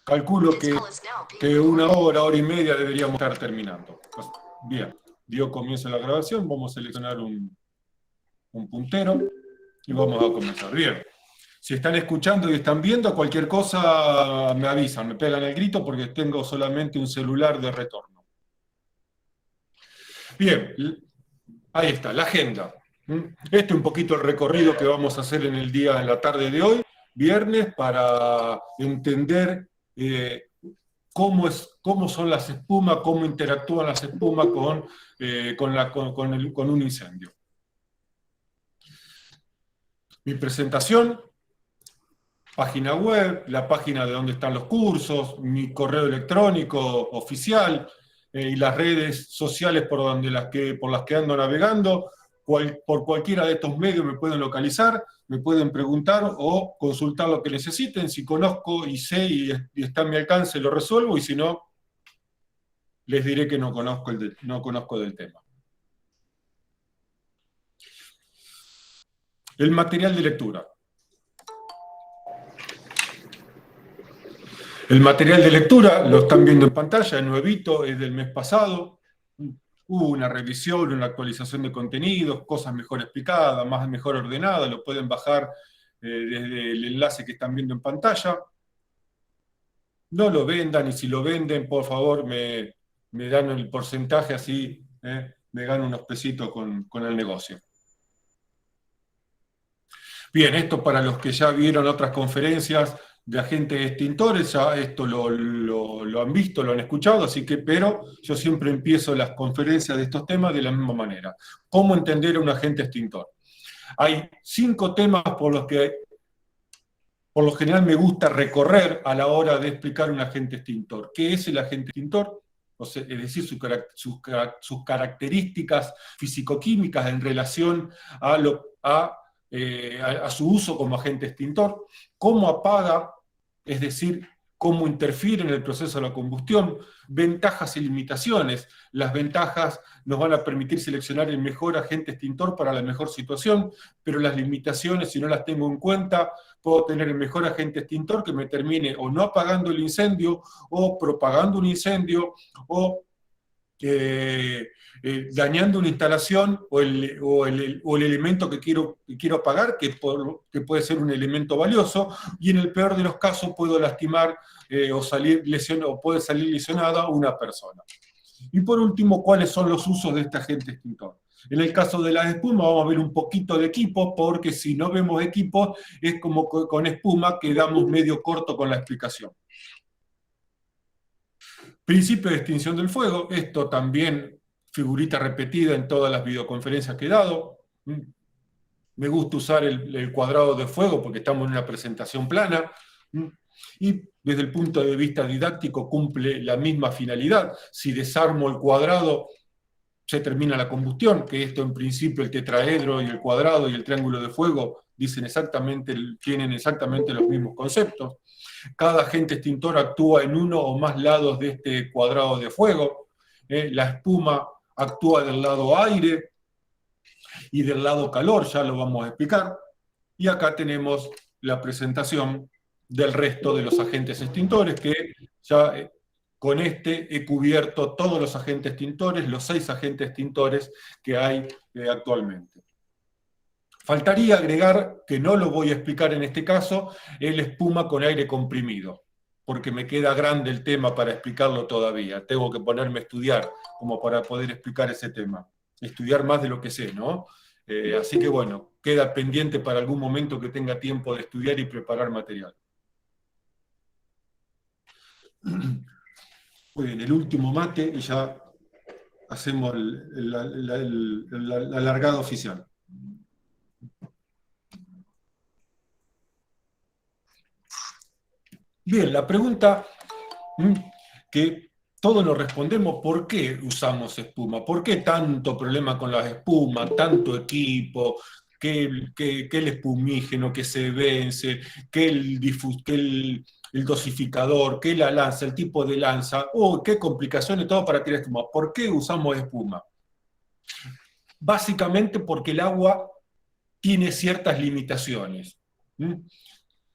calculo que una hora y media deberíamos estar terminando. Pues, bien, dio comienzo la grabación, vamos a seleccionar un puntero y vamos a comenzar. Bien, si están escuchando y están viendo, cualquier cosa me avisan, me pegan el grito porque tengo solamente un celular de retorno. Bien, ahí está, la agenda. Este es un poquito el recorrido que vamos a hacer en la tarde de hoy, viernes, para entender cómo son las espumas, cómo interactúan las espumas con un incendio. Mi presentación, página web, la página de donde están los cursos, mi correo electrónico oficial y las redes sociales por las que ando navegando. Por cualquiera de estos medios me pueden localizar, me pueden preguntar o consultar lo que necesiten. Si conozco y sé y está a mi alcance, lo resuelvo, y si no, les diré que no conozco del tema. El material de lectura. El material de lectura lo están viendo en pantalla, es nuevito, es del mes pasado. Hubo una revisión, una actualización de contenidos, cosas mejor explicadas, mejor ordenadas, lo pueden bajar desde el enlace que están viendo en pantalla. No lo vendan, y si lo venden, por favor, me dan el porcentaje, así me gano unos pesitos con el negocio. Bien, esto para los que ya vieron otras conferencias de agentes extintores, ya esto lo han visto, lo han escuchado, pero yo siempre empiezo las conferencias de estos temas de la misma manera. ¿Cómo entender a un agente extintor? Hay 5 temas por los que por lo general me gusta recorrer a la hora de explicar un agente extintor. ¿Qué es el agente extintor? O sea, es decir, sus características fisicoquímicas en relación a su uso como agente extintor, cómo apaga, es decir, cómo interfiere en el proceso de la combustión, ventajas y limitaciones. Las ventajas nos van a permitir seleccionar el mejor agente extintor para la mejor situación, pero las limitaciones, si no las tengo en cuenta, puedo tener el mejor agente extintor que me termine o no apagando el incendio, o propagando un incendio, o dañando una instalación o el elemento que quiero apagar, que puede ser un elemento valioso, y en el peor de los casos puedo lastimar o puede salir lesionada una persona. Y por último, ¿cuáles son los usos de este agente extintor? En el caso de las espumas vamos a ver un poquito de equipo, porque si no vemos equipo es como con espuma, quedamos medio corto con la explicación. Principio de extinción del fuego, esto también figurita repetida en todas las videoconferencias que he dado. Me gusta usar el cuadrado de fuego porque estamos en una presentación plana, y desde el punto de vista didáctico cumple la misma finalidad. Si desarmo el cuadrado, se termina la combustión, que esto en principio el tetraedro y el cuadrado y el triángulo de fuego tienen exactamente los mismos conceptos. Cada agente extintor actúa en uno o más lados de este cuadrado de fuego. La espuma actúa del lado aire y del lado calor, ya lo vamos a explicar. Y acá tenemos la presentación del resto de los agentes extintores, que ya con este he cubierto todos los agentes extintores, los 6 agentes extintores que hay actualmente. Faltaría agregar, que no lo voy a explicar en este caso, el espuma con aire comprimido, porque me queda grande el tema para explicarlo todavía. Tengo que ponerme a estudiar como para poder explicar ese tema. Estudiar más de lo que sé, ¿no? Así que bueno, queda pendiente para algún momento que tenga tiempo de estudiar y preparar material. Muy bien, el último mate y ya hacemos la largada oficial. Bien, la pregunta que todos nos respondemos: ¿por qué usamos espuma? ¿Por qué tanto problema con las espumas, tanto equipo, que el espumígeno que se vence, que el dosificador, que la lanza, el tipo de lanza, qué complicaciones, todo para tirar espuma? ¿Por qué usamos espuma? Básicamente porque el agua tiene ciertas limitaciones.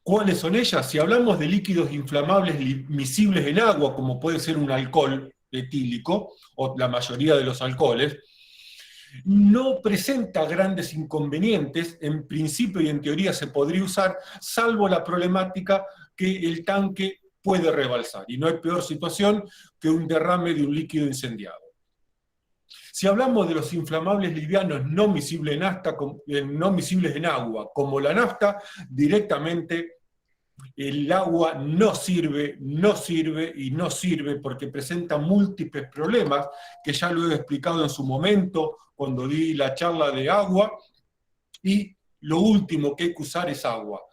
¿Cuáles son ellas? Si hablamos de líquidos inflamables miscibles en agua, como puede ser un alcohol etílico, o la mayoría de los alcoholes, no presenta grandes inconvenientes, en principio y en teoría se podría usar, salvo la problemática que el tanque puede rebalsar, y no hay peor situación que un derrame de un líquido incendiado. Si hablamos de los inflamables livianos no miscibles no miscibles en agua, como la nafta, directamente el agua no sirve, no sirve y no sirve porque presenta múltiples problemas que ya lo he explicado en su momento cuando di la charla de agua, y lo último que hay que usar es agua.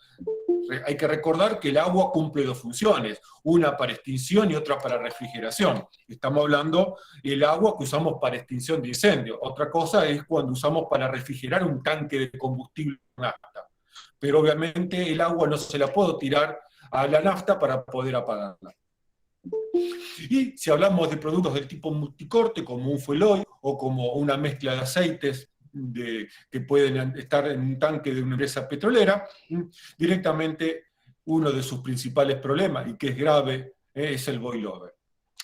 Hay que recordar que el agua cumple dos funciones, una para extinción y otra para refrigeración. Estamos hablando del agua que usamos para extinción de incendios. Otra cosa es cuando usamos para refrigerar un tanque de combustible nafta. Pero obviamente el agua no se la puedo tirar a la nafta para poder apagarla. Y si hablamos de productos del tipo multicorte, como un fuel oil o como una mezcla de aceites que pueden estar en un tanque de una empresa petrolera, directamente uno de sus principales problemas, y que es grave, es el boil over.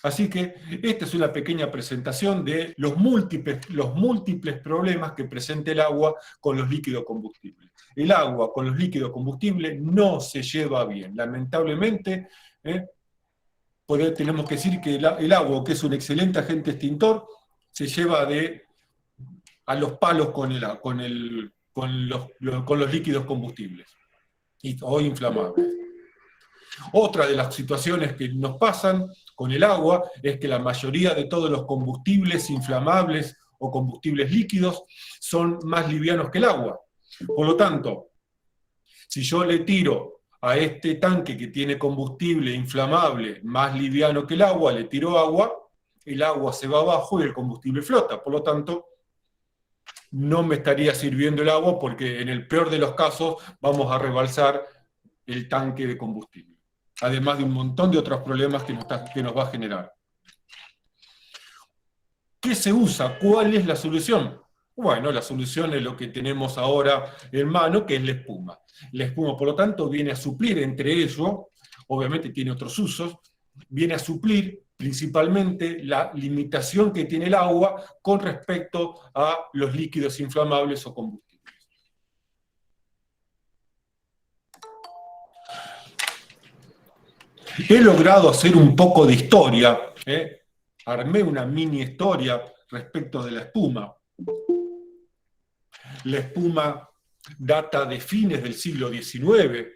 Así que esta es una pequeña presentación de los múltiples problemas que presenta el agua con los líquidos combustibles. El agua con los líquidos combustibles no se lleva bien. Lamentablemente, tenemos que decir que el agua, que es un excelente agente extintor, se lleva a los palos con los líquidos combustibles o inflamables. Otra de las situaciones que nos pasan con el agua es que la mayoría de todos los combustibles inflamables o combustibles líquidos son más livianos que el agua. Por lo tanto, si yo le tiro a este tanque que tiene combustible inflamable más liviano que el agua, le tiro agua, el agua se va abajo y el combustible flota. Por lo tanto, no me estaría sirviendo el agua porque en el peor de los casos vamos a rebalsar el tanque de combustible. Además de un montón de otros problemas que nos va a generar. ¿Qué se usa? ¿Cuál es la solución? Bueno, la solución es lo que tenemos ahora en mano, que es la espuma. La espuma, por lo tanto, viene a suplir entre ellos, obviamente tiene otros usos, viene a suplir principalmente la limitación que tiene el agua con respecto a los líquidos inflamables o combustibles. He logrado hacer un poco de historia, armé una mini historia respecto de la espuma. La espuma data de fines del siglo XIX,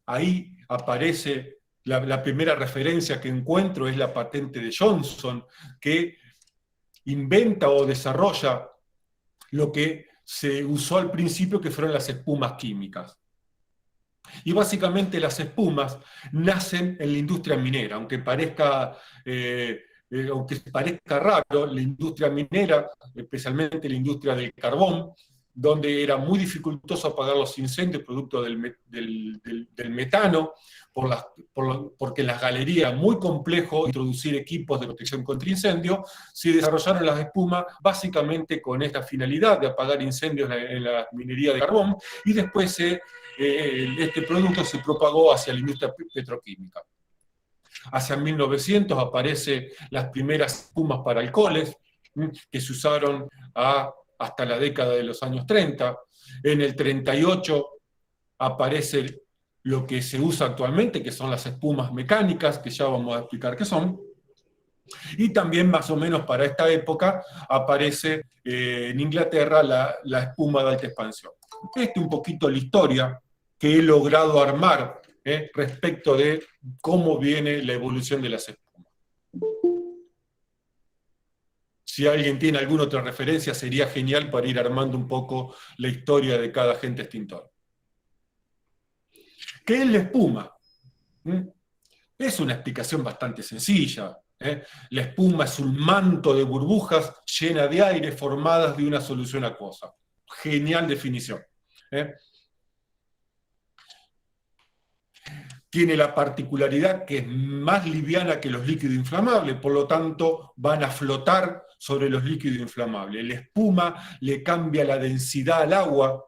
ahí aparece la primera referencia que encuentro, es la patente de Johnson, que inventa o desarrolla lo que se usó al principio, que fueron las espumas químicas. Y básicamente las espumas nacen en la industria minera, aunque parezca raro, la industria minera, especialmente la industria del carbón, donde era muy dificultoso apagar los incendios producto del metano, porque en las galerías muy complejo introducir equipos de protección contra incendio, se desarrollaron las espumas básicamente con esta finalidad de apagar incendios en la minería de carbón, y después este producto se propagó hacia la industria petroquímica. Hacia 1900 aparecen las primeras espumas para alcoholes, que se usaron hasta la década de los años 30. En el 38 aparece lo que se usa actualmente, que son las espumas mecánicas, que ya vamos a explicar qué son. Y también más o menos para esta época aparece en Inglaterra la espuma de alta expansión. Un poquito la historia que he logrado armar respecto de cómo viene la evolución de las espumas. Si alguien tiene alguna otra referencia, sería genial para ir armando un poco la historia de cada agente extintor. ¿Qué es la espuma? Es una explicación bastante sencilla. La espuma es un manto de burbujas llena de aire formadas de una solución acuosa. Genial definición. Tiene la particularidad que es más liviana que los líquidos inflamables, por lo tanto van a flotar sobre los líquidos inflamables. La espuma le cambia la densidad al agua,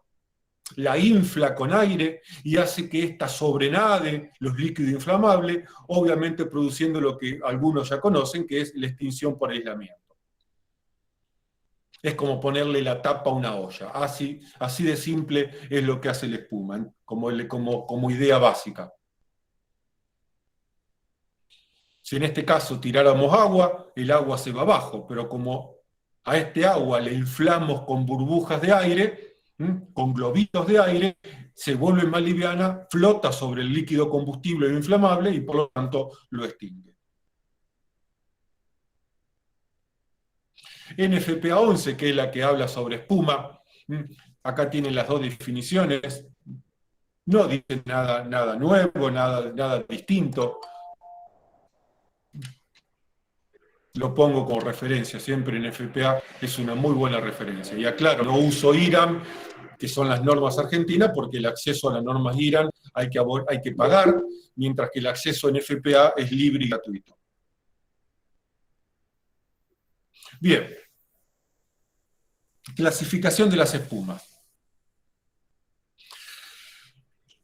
la infla con aire y hace que ésta sobrenade los líquidos inflamables, obviamente produciendo lo que algunos ya conocen, que es la extinción por aislamiento. Es como ponerle la tapa a una olla. Así de simple es lo que hace la espuma, como idea básica. Si en este caso tiráramos agua, el agua se va abajo, pero como a este agua le inflamos con burbujas de aire, con globitos de aire, se vuelve más liviana, flota sobre el líquido combustible o inflamable y por lo tanto lo extingue. NFPA11, que es la que habla sobre espuma, acá tienen las dos definiciones, no dice nada nuevo, nada distinto. Lo pongo como referencia, siempre en FPA es una muy buena referencia. Y aclaro, no uso IRAM, que son las normas argentinas, porque el acceso a las normas IRAM hay que pagar, mientras que el acceso en FPA es libre y gratuito. Bien. Clasificación de las espumas.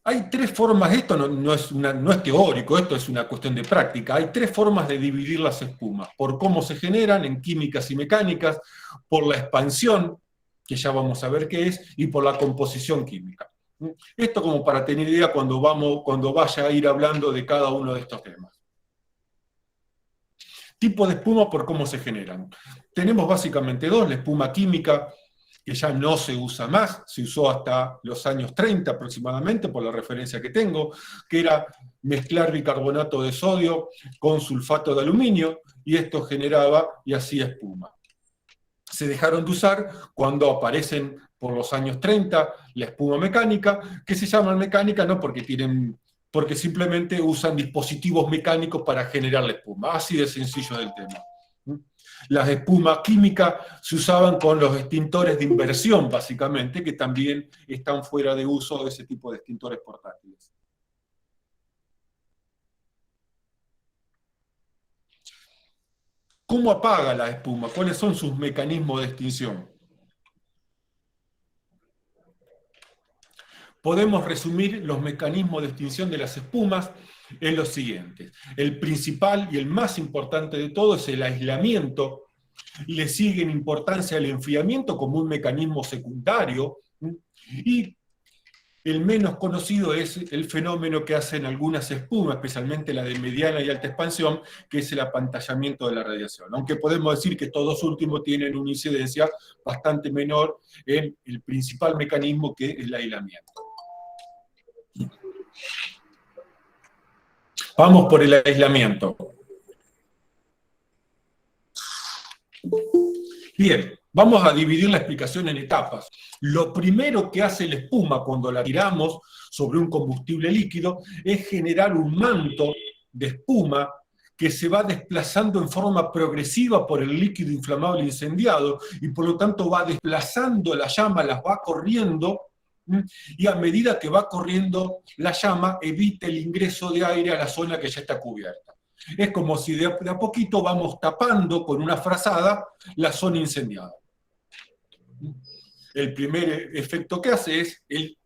Hay tres formas, esto no es teórico, esto es una cuestión de práctica. Hay tres formas de dividir las espumas: por cómo se generan en químicas y mecánicas, por la expansión, que ya vamos a ver qué es, y por la composición química. Esto como para tener idea cuando vaya a ir hablando de cada uno de estos temas. Tipo de espuma por cómo se generan. Tenemos básicamente dos: la espuma química, que ya no se usa más, se usó hasta los años 30 aproximadamente, por la referencia que tengo, que era mezclar bicarbonato de sodio con sulfato de aluminio, y esto generaba y hacía espuma. Se dejaron de usar cuando aparecen por los años 30 la espuma mecánica, que se llaman mecánica no porque simplemente usan dispositivos mecánicos para generar la espuma, así de sencillo del tema. Las espumas químicas se usaban con los extintores de inversión, básicamente, que también están fuera de uso de ese tipo de extintores portátiles. ¿Cómo apaga la espuma? ¿Cuáles son sus mecanismos de extinción? Podemos resumir los mecanismos de extinción de las espumas en los siguientes. El principal y el más importante de todo es el aislamiento. Le sigue en importancia el enfriamiento como un mecanismo secundario, y el menos conocido es el fenómeno que hacen algunas espumas, especialmente la de mediana y alta expansión, que es el apantallamiento de la radiación. Aunque podemos decir que estos dos últimos tienen una incidencia bastante menor en el principal mecanismo, que es el aislamiento. Vamos por el aislamiento. Bien, vamos a dividir la explicación en etapas. Lo primero que hace la espuma cuando la tiramos sobre un combustible líquido es generar un manto de espuma que se va desplazando en forma progresiva por el líquido inflamable incendiado y por lo tanto va desplazando la llama, las va corriendo, y a medida que va corriendo la llama evita el ingreso de aire a la zona que ya está cubierta. Es como si de a poquito vamos tapando con una frazada la zona incendiada. El primer efecto que hace es el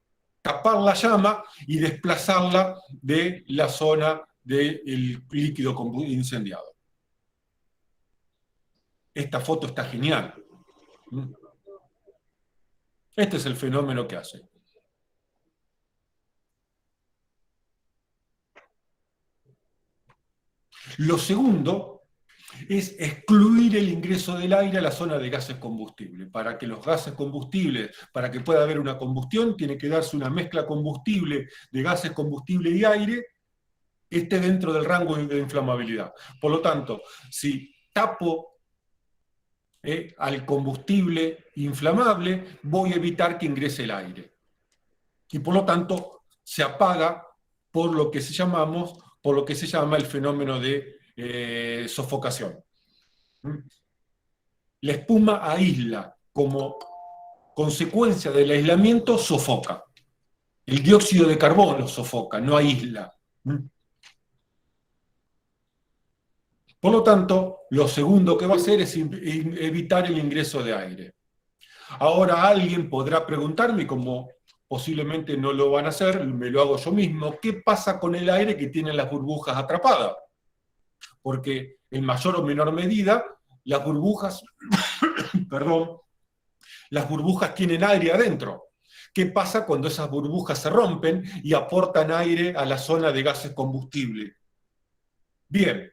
tapar la llama y desplazarla de la zona del líquido incendiado. Esta foto está genial. Este es el fenómeno que hace. Lo segundo es excluir el ingreso del aire a la zona de gases combustibles. Para que los gases combustibles, para que pueda haber una combustión, tiene que darse una mezcla combustible de gases combustible y aire, esté dentro del rango de inflamabilidad. Por lo tanto, si tapo al combustible inflamable, voy a evitar que ingrese el aire. Y por lo tanto, se apaga por lo que se llama el fenómeno de sofocación. La espuma aísla, como consecuencia del aislamiento, sofoca. El dióxido de carbono sofoca, no aísla. Por lo tanto, lo segundo que va a hacer es evitar el ingreso de aire. Ahora alguien podrá preguntarme, como posiblemente no lo van a hacer, me lo hago yo mismo. ¿Qué pasa con el aire que tienen las burbujas atrapadas? Porque en mayor o menor medida, las burbujas, perdón, las burbujas tienen aire adentro. ¿Qué pasa cuando esas burbujas se rompen y aportan aire a la zona de gases combustibles? Bien,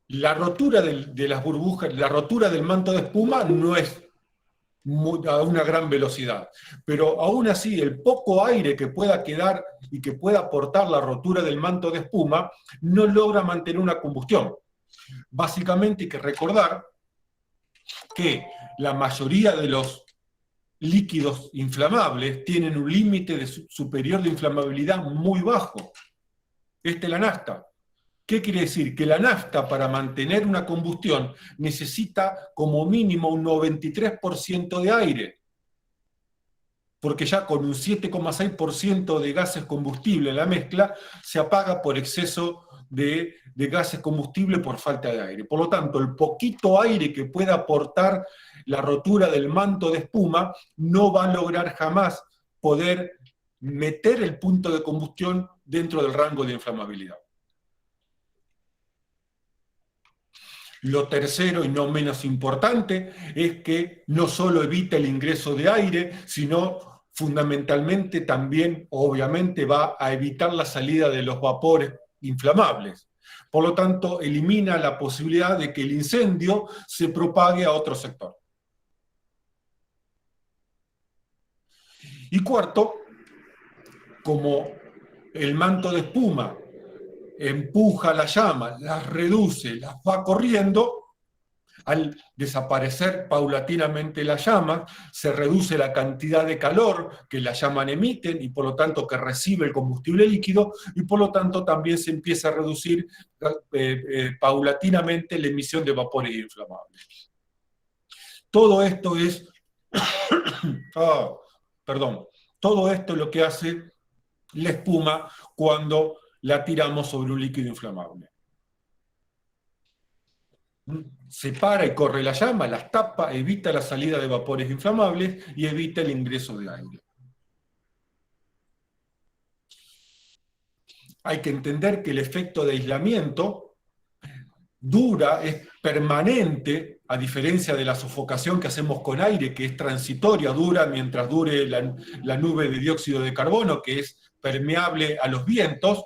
la rotura de las burbujas, la rotura del manto de espuma no es a una gran velocidad, pero aún así el poco aire que pueda quedar y que pueda aportar la rotura del manto de espuma no logra mantener una combustión. Básicamente hay que recordar que la mayoría de los líquidos inflamables tienen un límite superior de inflamabilidad muy bajo. Esta es la nafta. ¿Qué quiere decir? Que la nafta, para mantener una combustión, necesita como mínimo un 93% de aire, porque ya con un 7,6% de gases combustibles en la mezcla, se apaga por exceso de gases combustibles por falta de aire. Por lo tanto, el poquito aire que pueda aportar la rotura del manto de espuma no va a lograr jamás poder meter el punto de combustión dentro del rango de inflamabilidad. Lo tercero y no menos importante es que no solo evita el ingreso de aire, sino fundamentalmente también, obviamente, va a evitar la salida de los vapores inflamables. Por lo tanto, elimina la posibilidad de que el incendio se propague a otro sector. Y cuarto, como el manto de espuma empuja la llama, las reduce, las va corriendo, al desaparecer paulatinamente la llama, se reduce la cantidad de calor que las llamas emiten y por lo tanto que recibe el combustible líquido y por lo tanto también se empieza a reducir paulatinamente la emisión de vapores inflamables. Todo esto es, todo esto es lo que hace la espuma cuando la tiramos sobre un líquido inflamable. Separa y corre la llama, las tapa, evita la salida de vapores inflamables y evita el ingreso de aire. Hay que entender que el efecto de aislamiento dura, es permanente, a diferencia de la sofocación que hacemos con aire, que es transitoria, dura mientras dure la nube de dióxido de carbono, que es permeable a los vientos.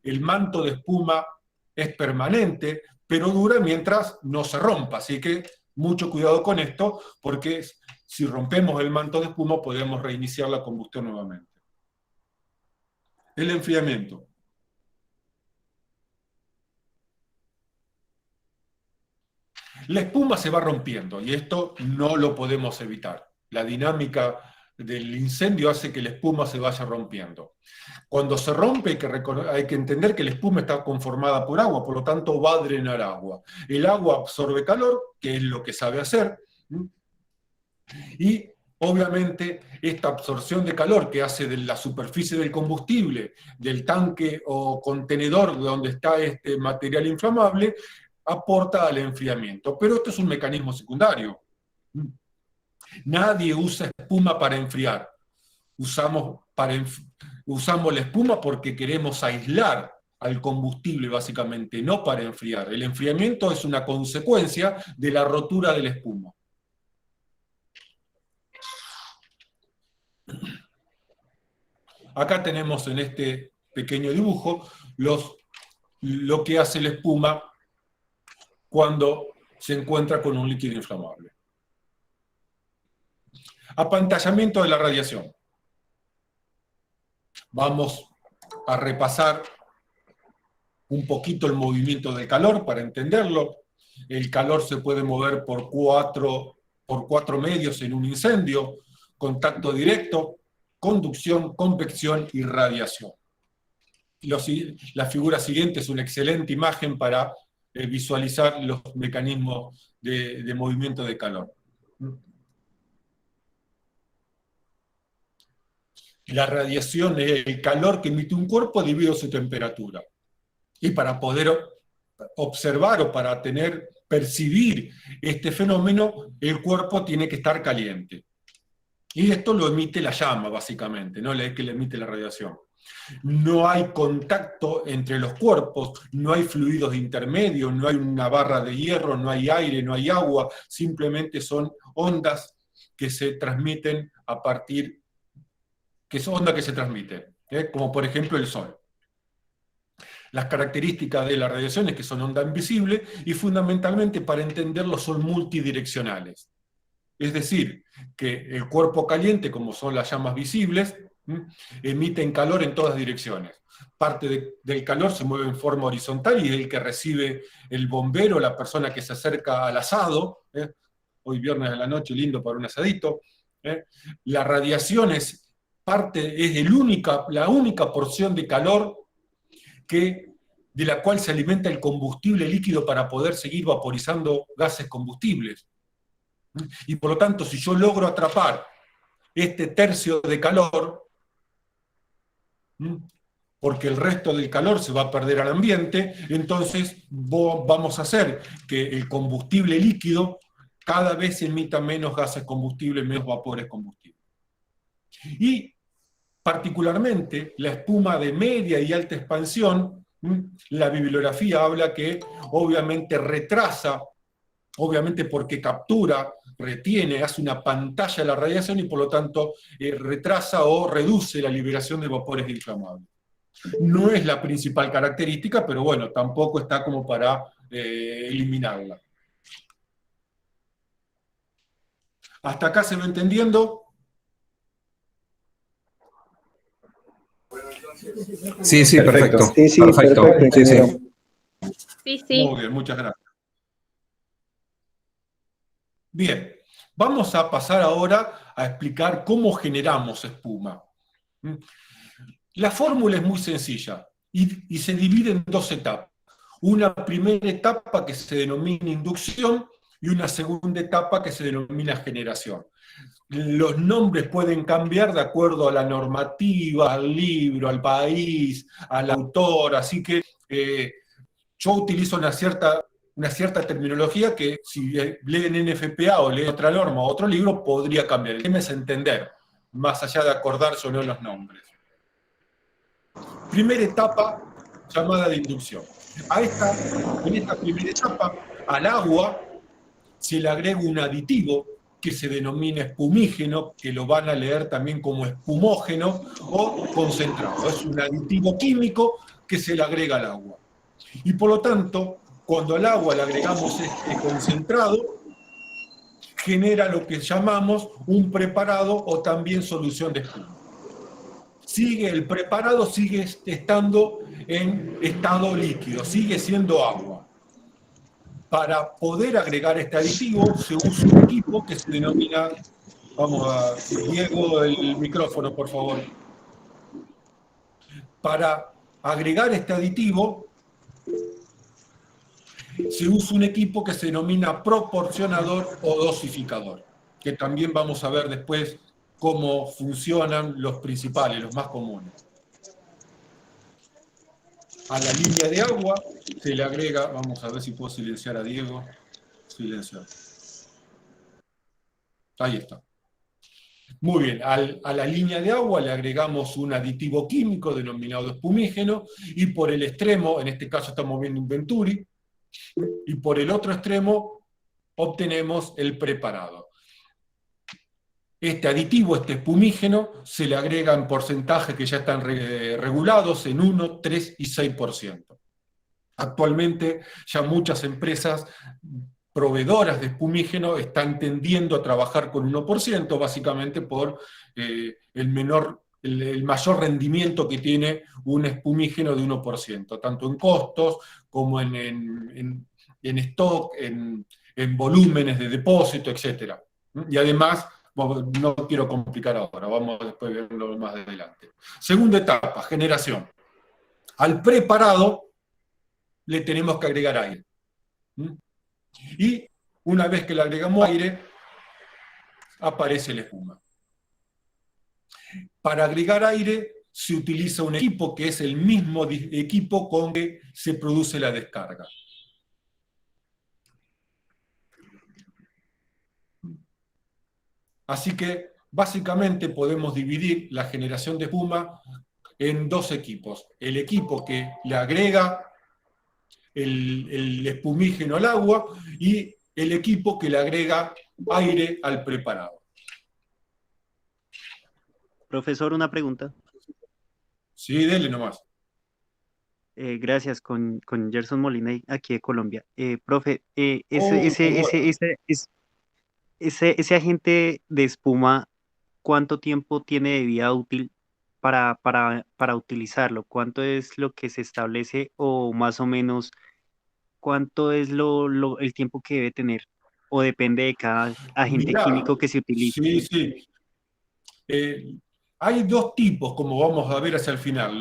El manto de espuma es permanente, pero dura mientras no se rompa. Así que mucho cuidado con esto, porque si rompemos el manto de espuma podemos reiniciar la combustión nuevamente. El enfriamiento. La espuma se va rompiendo y esto no lo podemos evitar. La dinámica del incendio hace que la espuma se vaya rompiendo. Cuando se rompe hay que entender que la espuma está conformada por agua, por lo tanto va a drenar agua. El agua absorbe calor, que es lo que sabe hacer, y obviamente esta absorción de calor que hace de la superficie del combustible, del tanque o contenedor donde está este material inflamable, aporta al enfriamiento. Pero esto es un mecanismo secundario. Nadie usa espuma para enfriar. Usamos la espuma porque queremos aislar al combustible, básicamente, no para enfriar. El enfriamiento es una consecuencia de la rotura de la espuma. Acá tenemos en este pequeño dibujo lo que hace la espuma cuando se encuentra con un líquido inflamable. Apantallamiento de la radiación. Vamos a repasar un poquito el movimiento del calor para entenderlo. El calor se puede mover por cuatro medios en un incendio: contacto directo, conducción, convección y radiación. La figura siguiente es una excelente imagen para visualizar los mecanismos de movimiento de calor. La radiación es el calor que emite un cuerpo debido a su temperatura. Y para poder observar o para percibir este fenómeno, el cuerpo tiene que estar caliente. Y esto lo emite la llama, básicamente, ¿no? Es que le emite la radiación. No hay contacto entre los cuerpos, no hay fluidos intermedios, no hay una barra de hierro, no hay aire, no hay agua, simplemente son ondas que se transmiten a partir, que son ondas que se transmiten, como por ejemplo el Sol. Las características de la radiación es que son ondas invisibles y fundamentalmente para entenderlo son multidireccionales. Es decir, que el cuerpo caliente, como son las llamas visibles, emiten calor en todas direcciones. Parte del calor se mueve en forma horizontal y es el que recibe el bombero, la persona que se acerca al asado. Hoy viernes de la noche, lindo para un asadito. La radiación es la única porción de calor de la cual se alimenta el combustible líquido para poder seguir vaporizando gases combustibles. Y por lo tanto, si yo logro atrapar este tercio de calor, porque el resto del calor se va a perder al ambiente, entonces vamos a hacer que el combustible líquido cada vez emita menos gases combustibles, menos vapores combustibles. Y particularmente la espuma de media y alta expansión, la bibliografía habla que obviamente retrasa, obviamente porque captura, retiene, hace una pantalla a la radiación y por lo tanto retrasa o reduce la liberación de vapores inflamables. No es la principal característica, pero bueno, tampoco está como para eliminarla. ¿Hasta acá se va entendiendo? Sí, sí, perfecto. Sí, sí, perfecto, ingeniero. Sí, sí. Muy bien, muchas gracias. Bien, vamos a pasar ahora a explicar cómo generamos espuma. La fórmula es muy sencilla y se divide en dos etapas. Una primera etapa que se denomina inducción y una segunda etapa que se denomina generación. Los nombres pueden cambiar de acuerdo a la normativa, al libro, al país, al autor, así que yo utilizo una cierta terminología que si leen NFPA o leen otra norma o otro libro podría cambiar. El tema es entender, más allá de acordarse o no los nombres. Primera etapa llamada de inducción. En esta primera etapa, al agua se le agrega un aditivo que se denomina espumígeno, que lo van a leer también como espumógeno o concentrado. Es un aditivo químico que se le agrega al agua. Y por lo tanto, cuando al agua le agregamos este concentrado, genera lo que llamamos un preparado o también solución de espuma. El preparado sigue estando en estado líquido, sigue siendo agua. Para poder agregar este aditivo se usa un equipo que se denomina, vamos a, Diego, el micrófono, por favor. Para agregar este aditivo se usa un equipo que se denomina proporcionador o dosificador, que también vamos a ver después cómo funcionan los principales, los más comunes. A la línea de agua se le agrega, vamos a ver si puedo silenciar a Diego. Silenciar. Ahí está. Muy bien, a la línea de agua le agregamos un aditivo químico denominado espumígeno y por el extremo, en este caso estamos viendo un Venturi, y por el otro extremo obtenemos el preparado. Este aditivo, este espumígeno, se le agrega en porcentajes que ya están regulados en 1, 3 y 6%. Actualmente ya muchas empresas proveedoras de espumígeno están tendiendo a trabajar con 1%, básicamente por el mayor rendimiento que tiene un espumígeno de 1%, tanto en costos como en stock, en volúmenes de depósito, etc. Y además, no quiero complicar ahora, vamos después a verlo más adelante. Segunda etapa, generación. Al preparado le tenemos que agregar aire. Y una vez que le agregamos aire, aparece la espuma. Para agregar aire se utiliza un equipo que es el mismo equipo con que se produce la descarga. Así que Básicamente podemos dividir la generación de espuma en dos equipos. El equipo que le agrega el espumígeno al agua y el equipo que le agrega aire al preparado. Profesor, una pregunta. Sí, dele nomás. Gracias, con Gerson Molina, aquí de Colombia. Profe, Bueno. ese agente de espuma, ¿cuánto tiempo tiene de vida útil para utilizarlo? ¿Cuánto es lo que se establece o más o menos cuánto es el tiempo que debe tener? ¿O depende de cada agente Mirá, químico que se utilice? sí, sí. Hay dos tipos, como vamos a ver hacia el final,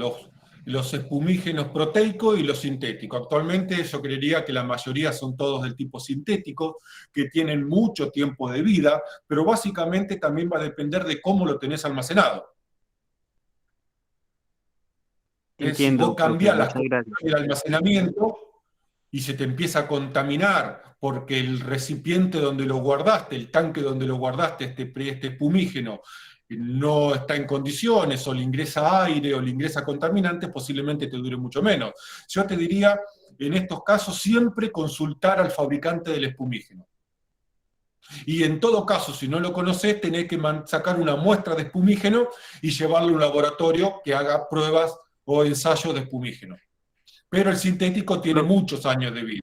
los espumígenos proteicos y los sintéticos. Actualmente yo creería que la mayoría son todos del tipo sintético, que tienen mucho tiempo de vida, pero básicamente también va a depender de cómo lo tenés almacenado. Si Entiendo, vos profe, cambiás las muchas condiciones gracias. del almacenamiento y se te empieza a contaminar porque el recipiente donde lo guardaste, el tanque donde lo guardaste, este espumígeno, no está en condiciones, o le ingresa aire o le ingresa contaminante, posiblemente te dure mucho menos. Yo te diría, en estos casos, siempre consultar al fabricante del espumígeno. Y en todo caso, si no lo conocés, tenés que sacar una muestra de espumígeno y llevarlo a un laboratorio que haga pruebas o ensayos de espumígeno. Pero el sintético tiene Pro- muchos años de vida.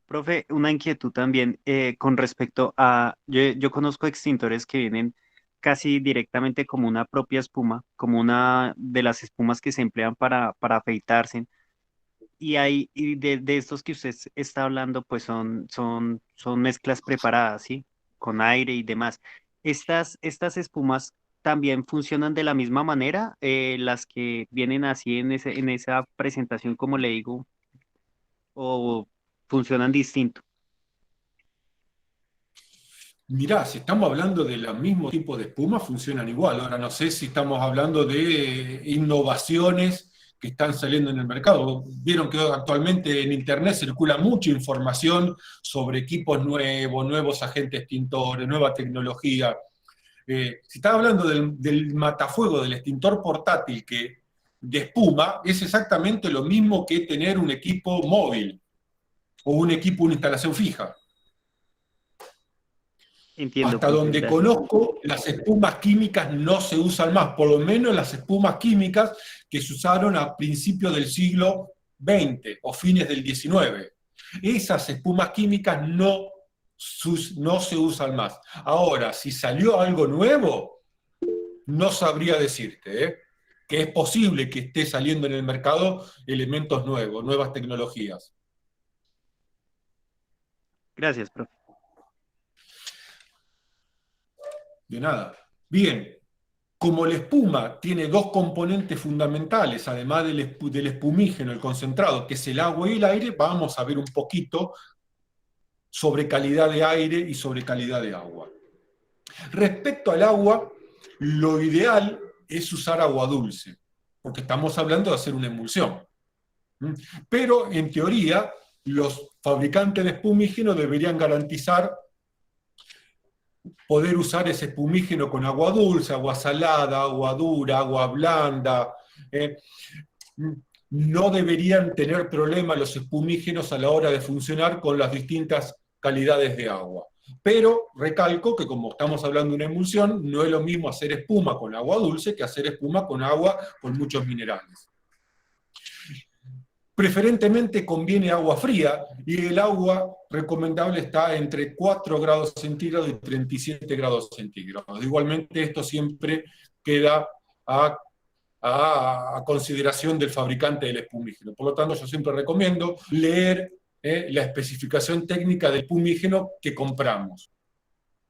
Profe, una inquietud también con respecto a, yo conozco extintores que vienen casi directamente como una propia espuma, como una de las espumas que se emplean para afeitarse. Y de estos que usted está hablando, pues son mezclas preparadas, ¿sí? Con aire y demás. Estas espumas también funcionan de la misma manera, las que vienen así en esa presentación, como le digo, o funcionan distinto. Mirá, si estamos hablando del mismo tipo de espuma, funcionan igual. Ahora no sé si estamos hablando de innovaciones que están saliendo en el mercado. Vieron que actualmente en Internet circula mucha información sobre equipos nuevos, nuevos agentes extintores, nueva tecnología. Si estás hablando del matafuego, del extintor portátil que de espuma, es exactamente lo mismo que tener un equipo móvil o un equipo, una instalación fija. Entiendo, Hasta profe, donde gracias. conozco, las espumas químicas no se usan más, por lo menos las espumas químicas que se usaron a principios del siglo XX o fines del XIX. Esas espumas químicas no se usan más. Ahora, si salió algo nuevo, no sabría decirte, que es posible que esté saliendo en el mercado elementos nuevos, nuevas tecnologías. Gracias, profe. De nada. Bien, como la espuma tiene dos componentes fundamentales, además del espumígeno, el concentrado, que es el agua y el aire, vamos a ver un poquito sobre calidad de aire y sobre calidad de agua. Respecto al agua, lo ideal es usar agua dulce, porque estamos hablando de hacer una emulsión. Pero en teoría, los fabricantes de espumígeno deberían garantizar poder usar ese espumígeno con agua dulce, agua salada, agua dura, agua blanda. No deberían tener problema los espumígenos a la hora de funcionar con las distintas calidades de agua. Pero recalco que como estamos hablando de una emulsión, no es lo mismo hacer espuma con agua dulce que hacer espuma con agua con muchos minerales. Preferentemente conviene agua fría y el agua recomendable está entre 4 grados centígrados y 37 grados centígrados. Igualmente esto siempre queda a consideración del fabricante del espumígeno. Por lo tanto, yo siempre recomiendo leer la especificación técnica del espumígeno que compramos,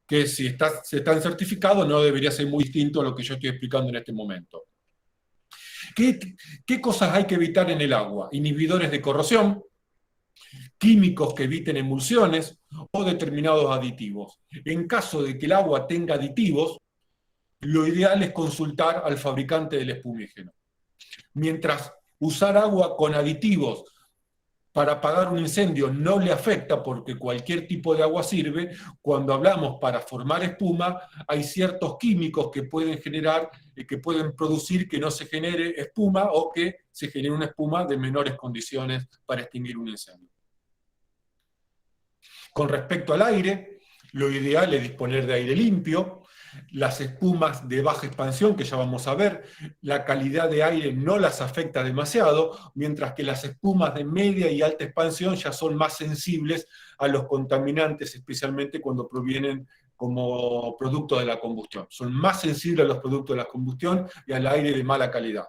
que si está certificado no debería ser muy distinto a lo que yo estoy explicando en este momento. ¿Qué cosas hay que evitar en el agua? Inhibidores de corrosión, químicos que eviten emulsiones o determinados aditivos. En caso de que el agua tenga aditivos, lo ideal es consultar al fabricante del espumígeno. Mientras usar agua con aditivos para apagar un incendio no le afecta porque cualquier tipo de agua sirve. Cuando hablamos para formar espuma, hay ciertos químicos que pueden generar, que pueden producir que no se genere espuma o que se genere una espuma de menores condiciones para extinguir un incendio. Con respecto al aire, lo ideal es disponer de aire limpio. Las espumas de baja expansión, que ya vamos a ver, la calidad de aire no las afecta demasiado, mientras que las espumas de media y alta expansión ya son más sensibles a los contaminantes, especialmente cuando provienen como producto de la combustión. Son más sensibles a los productos de la combustión y al aire de mala calidad.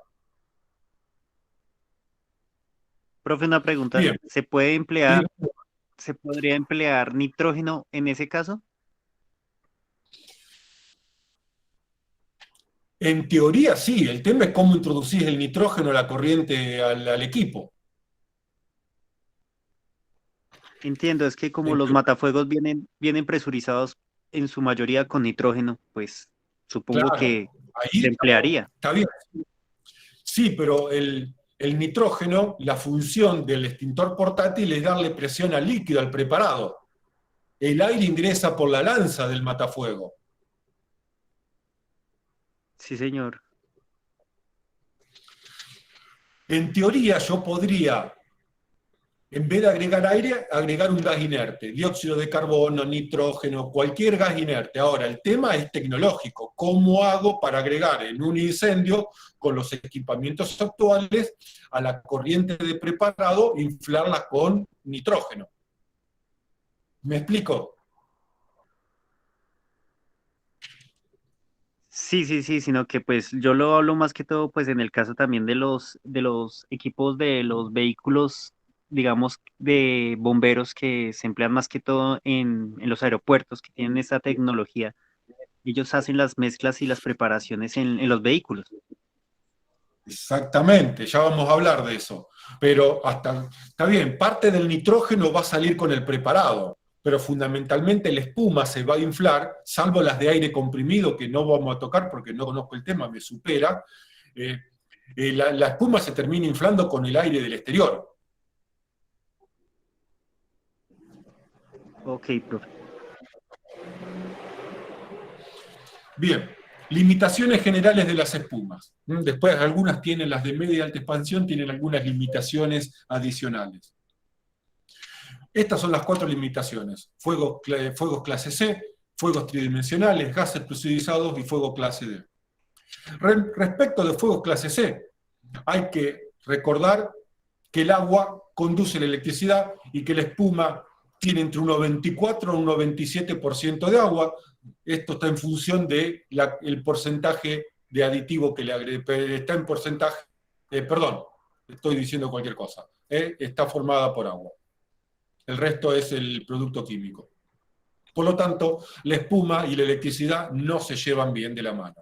Profe, una pregunta. Bien. ¿Se podría emplear nitrógeno en ese caso? En teoría sí, el tema es cómo introducís el nitrógeno a la corriente al equipo. Entiendo, es que como los matafuegos vienen presurizados en su mayoría con nitrógeno, pues supongo Claro, que ahí se emplearía. está bien. Sí, pero el nitrógeno, la función del extintor portátil es darle presión al líquido, al preparado. El aire ingresa por la lanza del matafuego. Sí, señor. En teoría yo podría, en vez de agregar aire, agregar un gas inerte, dióxido de carbono, nitrógeno, cualquier gas inerte. Ahora, el tema es tecnológico. ¿Cómo hago para agregar en un incendio, con los equipamientos actuales, a la corriente de preparado, inflarla con nitrógeno? ¿Me explico? Sí, sino que pues yo lo hablo más que todo pues en el caso también de los equipos de los vehículos, digamos, de bomberos que se emplean más que todo en los aeropuertos que tienen esta tecnología. Ellos hacen las mezclas y las preparaciones en los vehículos. Exactamente, ya vamos a hablar de eso. Pero está bien, parte del nitrógeno va a salir con el preparado, pero fundamentalmente la espuma se va a inflar, salvo las de aire comprimido, que no vamos a tocar porque no conozco el tema, me supera. La espuma se termina inflando con el aire del exterior. Ok, profe. Bien, limitaciones generales de las espumas. Después algunas tienen, las de media y alta expansión, tienen algunas limitaciones adicionales. Estas son las 4 limitaciones: fuegos clase C, fuegos tridimensionales, gases presurizados y fuego clase D. Respecto de fuegos clase C, hay que recordar que el agua conduce la electricidad y que la espuma tiene entre un 94 y un 97% de agua. Esto está en función del porcentaje de aditivo que le agregue. Está en porcentaje, perdón, estoy diciendo cualquier cosa. Está formada por agua. El resto es el producto químico. Por lo tanto, la espuma y la electricidad no se llevan bien de la mano.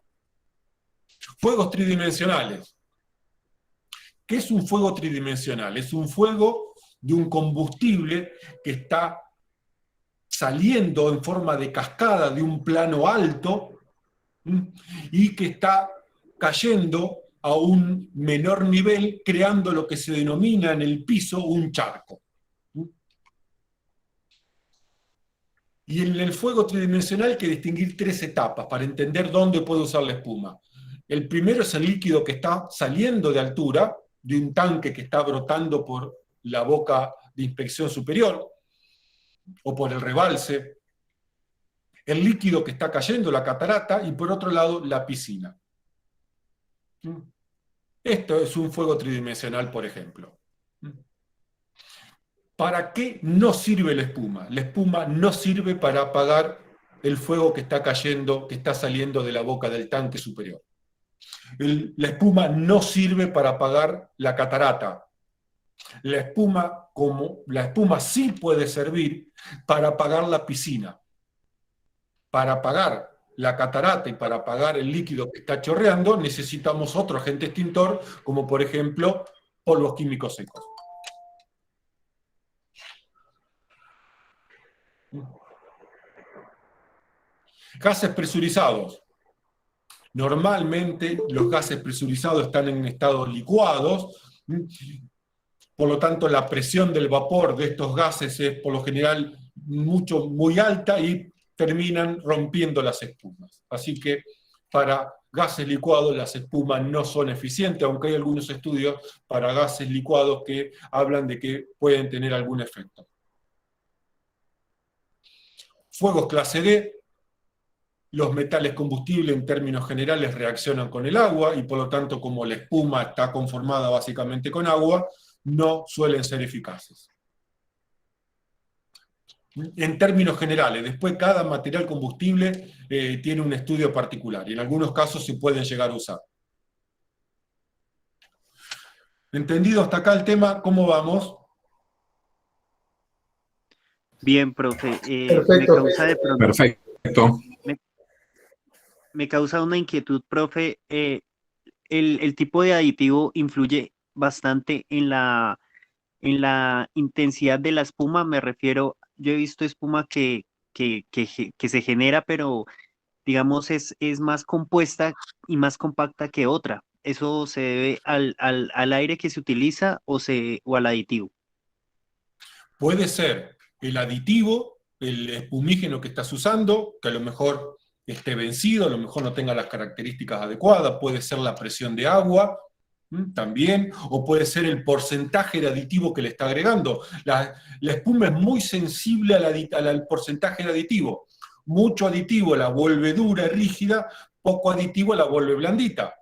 Fuegos tridimensionales. ¿Qué es un fuego tridimensional? Es un fuego de un combustible que está saliendo en forma de cascada de un plano alto y que está cayendo a un menor nivel, creando lo que se denomina en el piso un charco. Y en el fuego tridimensional hay que distinguir 3 etapas para entender dónde puede usar la espuma. El primero es el líquido que está saliendo de altura, de un tanque que está brotando por la boca de inspección superior, o por el rebalse. El líquido que está cayendo, la catarata, y por otro lado, la piscina. Esto es un fuego tridimensional, por ejemplo. ¿Para qué no sirve la espuma? La espuma no sirve para apagar el fuego que está cayendo, que está saliendo de la boca del tanque superior. La espuma no sirve para apagar la catarata. La espuma sí puede servir para apagar la piscina. Para apagar la catarata y para apagar el líquido que está chorreando, necesitamos otro agente extintor, como por ejemplo polvos químicos secos. Gases presurizados. Normalmente los gases presurizados están en estados licuados. por lo tanto la presión del vapor de estos gases es por lo general muy alta y terminan rompiendo las espumas. Así que para gases licuados las espumas no son eficientes, aunque hay algunos estudios para gases licuados que hablan de que pueden tener algún efecto. Fuegos clase D, los metales combustibles en términos generales reaccionan con el agua y por lo tanto como la espuma está conformada básicamente con agua, no suelen ser eficaces. En términos generales, después cada material combustible tiene un estudio particular y en algunos casos se pueden llegar a usar. ¿Entendido hasta acá el tema? ¿Cómo vamos? Bien, profe. Perfecto. Perfecto. Me causa una inquietud, profe. El tipo de aditivo influye bastante en la intensidad de la espuma. Me refiero, yo he visto espuma que se genera, pero digamos es más compuesta y más compacta que otra. ¿Eso se debe al aire que se utiliza o al aditivo? Puede ser el aditivo, el espumígeno que estás usando, que a lo mejor esté vencido, a lo mejor no tenga las características adecuadas, puede ser la presión de agua, también, o puede ser el porcentaje de aditivo que le está agregando. La espuma es muy sensible al porcentaje de aditivo. Mucho aditivo la vuelve dura, rígida, poco aditivo la vuelve blandita.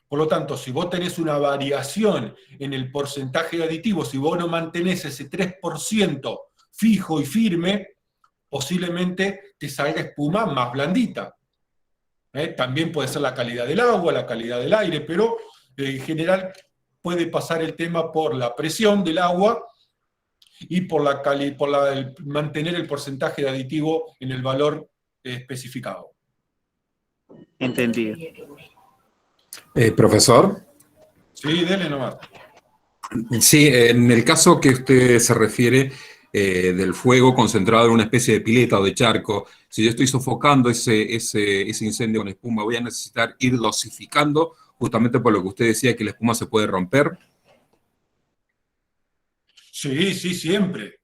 Por lo tanto, si vos tenés una variación en el porcentaje de aditivo, si vos no mantenés ese 3% fijo y firme, posiblemente te salga espuma más blandita. También puede ser la calidad del agua, la calidad del aire, pero en general puede pasar el tema por la presión del agua y por mantener el porcentaje de aditivo en el valor especificado. Entendido. Profesor. Sí, dele nomás. Sí, en el caso que usted se refiere del fuego concentrado en una especie de pileta o de charco, si yo estoy sofocando ese incendio con espuma, voy a necesitar ir dosificando, justamente por lo que usted decía que la espuma se puede romper. Sí, sí, siempre.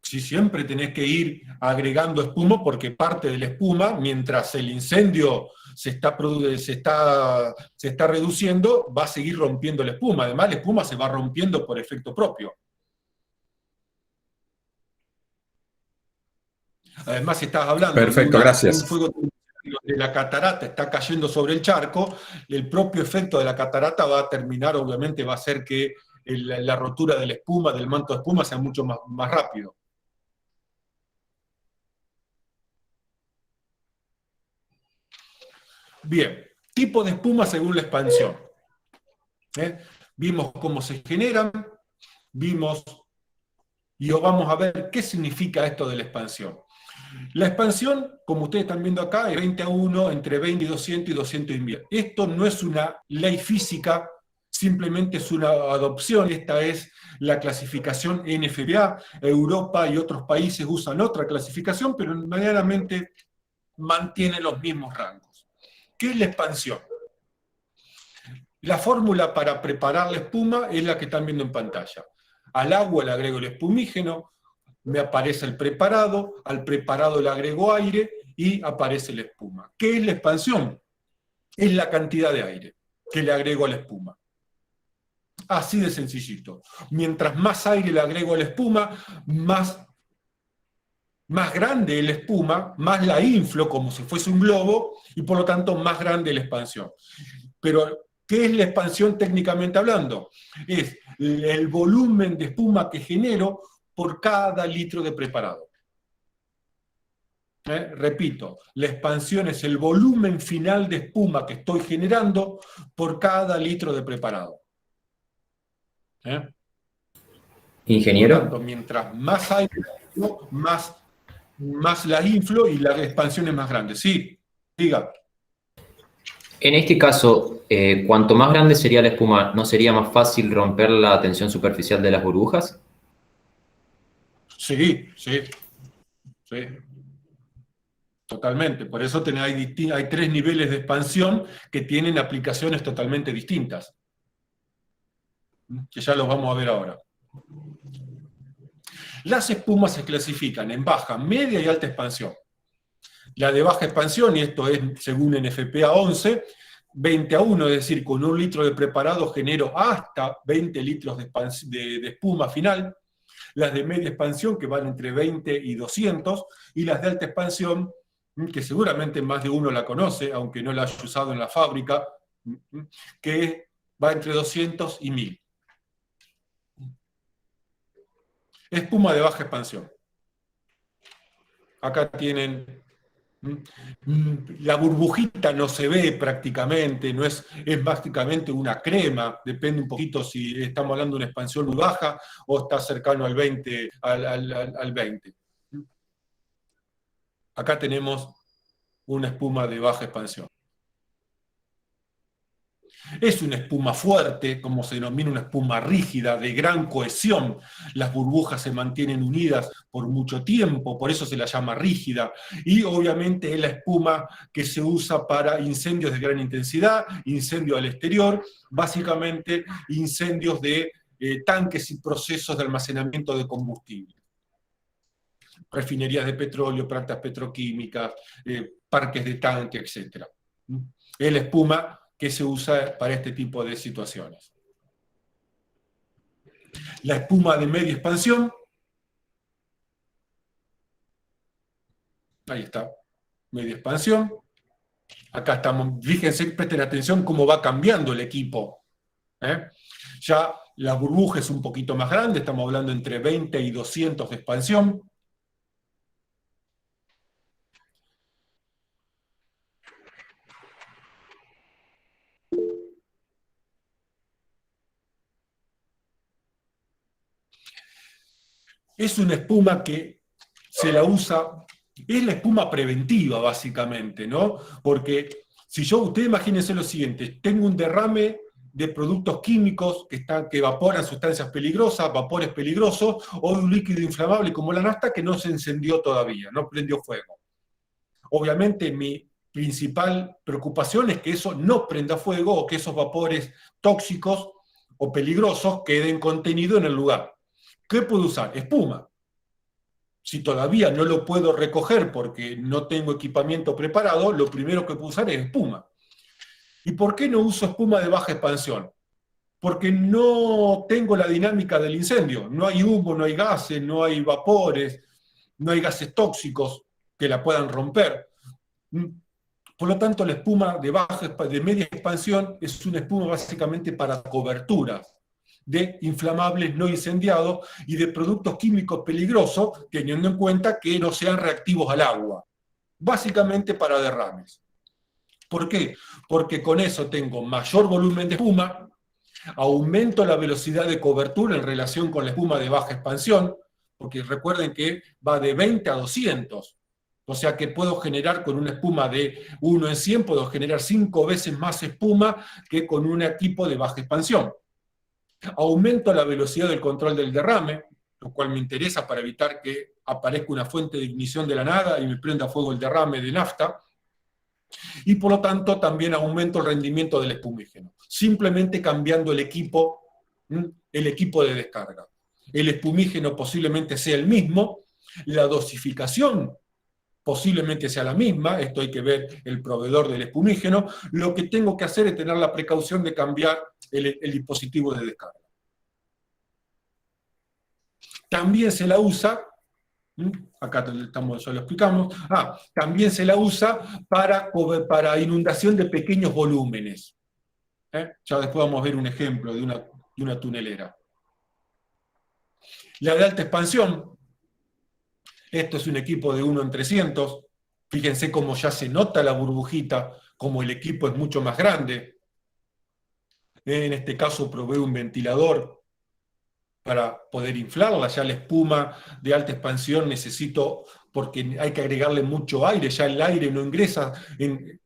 Sí, siempre tenés que ir agregando espuma porque parte de la espuma, mientras el incendio se está reduciendo, va a seguir rompiendo la espuma. Además, la espuma se va rompiendo por efecto propio. Además, si estás hablando Perfecto, gracias. un fuego de la catarata está cayendo sobre el charco, el propio efecto de la catarata va a terminar, obviamente, va a hacer que la rotura de la espuma, del manto de espuma, sea mucho más rápido. Bien, tipo de espuma según la expansión. Vimos cómo se generan, vimos y vamos a ver qué significa esto de la expansión. La expansión, como ustedes están viendo acá, es 20 a 1, entre 20 y 200 y 200 y 1000. Esto no es una ley física, simplemente es una adopción. Esta es la clasificación NFPA. Europa y otros países usan otra clasificación, pero medianamente mantiene los mismos rangos. ¿Qué es la expansión? La fórmula para preparar la espuma es la que están viendo en pantalla. Al agua le agrego el espumígeno, me aparece el preparado, al preparado le agrego aire y aparece la espuma. ¿Qué es la expansión? Es la cantidad de aire que le agrego a la espuma. Así de sencillito. Mientras más aire le agrego a la espuma, más grande es la espuma, más la inflo como si fuese un globo y por lo tanto más grande es la expansión. Pero, ¿qué es la expansión técnicamente hablando? Es el volumen de espuma que genero por cada litro de preparado. Repito, la expansión es el volumen final de espuma que estoy generando por cada litro de preparado. Ingeniero. Por tanto, mientras más hay, más la inflo y la expansión es más grande. Sí, diga. En este caso, cuanto más grande sería la espuma, ¿no sería más fácil romper la tensión superficial de las burbujas? Sí, sí, sí. Totalmente. Por eso hay 3 niveles de expansión que tienen aplicaciones totalmente distintas. que ya los vamos a ver ahora. Las espumas se clasifican en baja, media y alta expansión. La de baja expansión, y esto es según NFPA 11, 20:1, es decir, con 1 litro de preparado genero hasta 20 litros de espuma final. Las de media expansión, que van entre 20 y 200, y las de alta expansión, que seguramente más de uno la conoce, aunque no la haya usado en la fábrica, que va entre 200 y 1000. Espuma de baja expansión. Acá tienen... La burbujita no se ve prácticamente, no es básicamente una crema, depende un poquito si estamos hablando de una expansión muy baja o está cercano al 20. Al 20. Acá tenemos una espuma de baja expansión. Es una espuma fuerte, como se denomina una espuma rígida, de gran cohesión. Las burbujas se mantienen unidas por mucho tiempo, por eso se la llama rígida. Y obviamente es la espuma que se usa para incendios de gran intensidad, incendios al exterior, básicamente incendios de tanques y procesos de almacenamiento de combustible. Refinerías de petróleo, plantas petroquímicas, parques de tanque, etc. Es la espuma que se usa para este tipo de situaciones. La espuma de media expansión, ahí está, media expansión. Acá estamos, fíjense, presten atención cómo va cambiando el equipo. Ya la burbuja es un poquito más grande, estamos hablando entre 20 y 200 de expansión. Es una espuma que se la usa, es la espuma preventiva básicamente, ¿no? Porque si ustedes imagínense lo siguiente, tengo un derrame de productos químicos que evaporan sustancias peligrosas, vapores peligrosos, o de un líquido inflamable como la nafta que no se encendió todavía, no prendió fuego. Obviamente mi principal preocupación es que eso no prenda fuego o que esos vapores tóxicos o peligrosos queden contenidos en el lugar. ¿Qué puedo usar? Espuma. Si todavía no lo puedo recoger porque no tengo equipamiento preparado, lo primero que puedo usar es espuma. ¿Y por qué no uso espuma de baja expansión? Porque no tengo la dinámica del incendio. No hay humo, no hay gases, no hay vapores, no hay gases tóxicos que la puedan romper. Por lo tanto, la espuma de media expansión es una espuma básicamente para coberturas de inflamables no incendiados y de productos químicos peligrosos, teniendo en cuenta que no sean reactivos al agua. Básicamente para derrames. ¿Por qué? Porque con eso tengo mayor volumen de espuma, aumento la velocidad de cobertura en relación con la espuma de baja expansión, porque recuerden que va de 20 a 200. O sea que puedo generar con una espuma de 1 en 100, puedo generar 5 veces más espuma que con un equipo de baja expansión. Aumento la velocidad del control del derrame, lo cual me interesa para evitar que aparezca una fuente de ignición de la nada y me prenda fuego el derrame de nafta. Y por lo tanto también aumento el rendimiento del espumígeno, simplemente cambiando el equipo de descarga. El espumígeno posiblemente sea el mismo, la dosificación posiblemente sea la misma, esto hay que ver el proveedor del espumígeno, lo que tengo que hacer es tener la precaución de cambiar el dispositivo de descarga. También se la usa, acá ya lo explicamos, también se la usa para inundación de pequeños volúmenes. Ya después vamos a ver un ejemplo de una tunelera. La de alta expansión, esto es un equipo de 1 en 300, fíjense cómo ya se nota la burbujita, como el equipo es mucho más grande. En este caso probé un ventilador para poder inflarla, ya la espuma de alta expansión necesito, porque hay que agregarle mucho aire, ya el aire no ingresa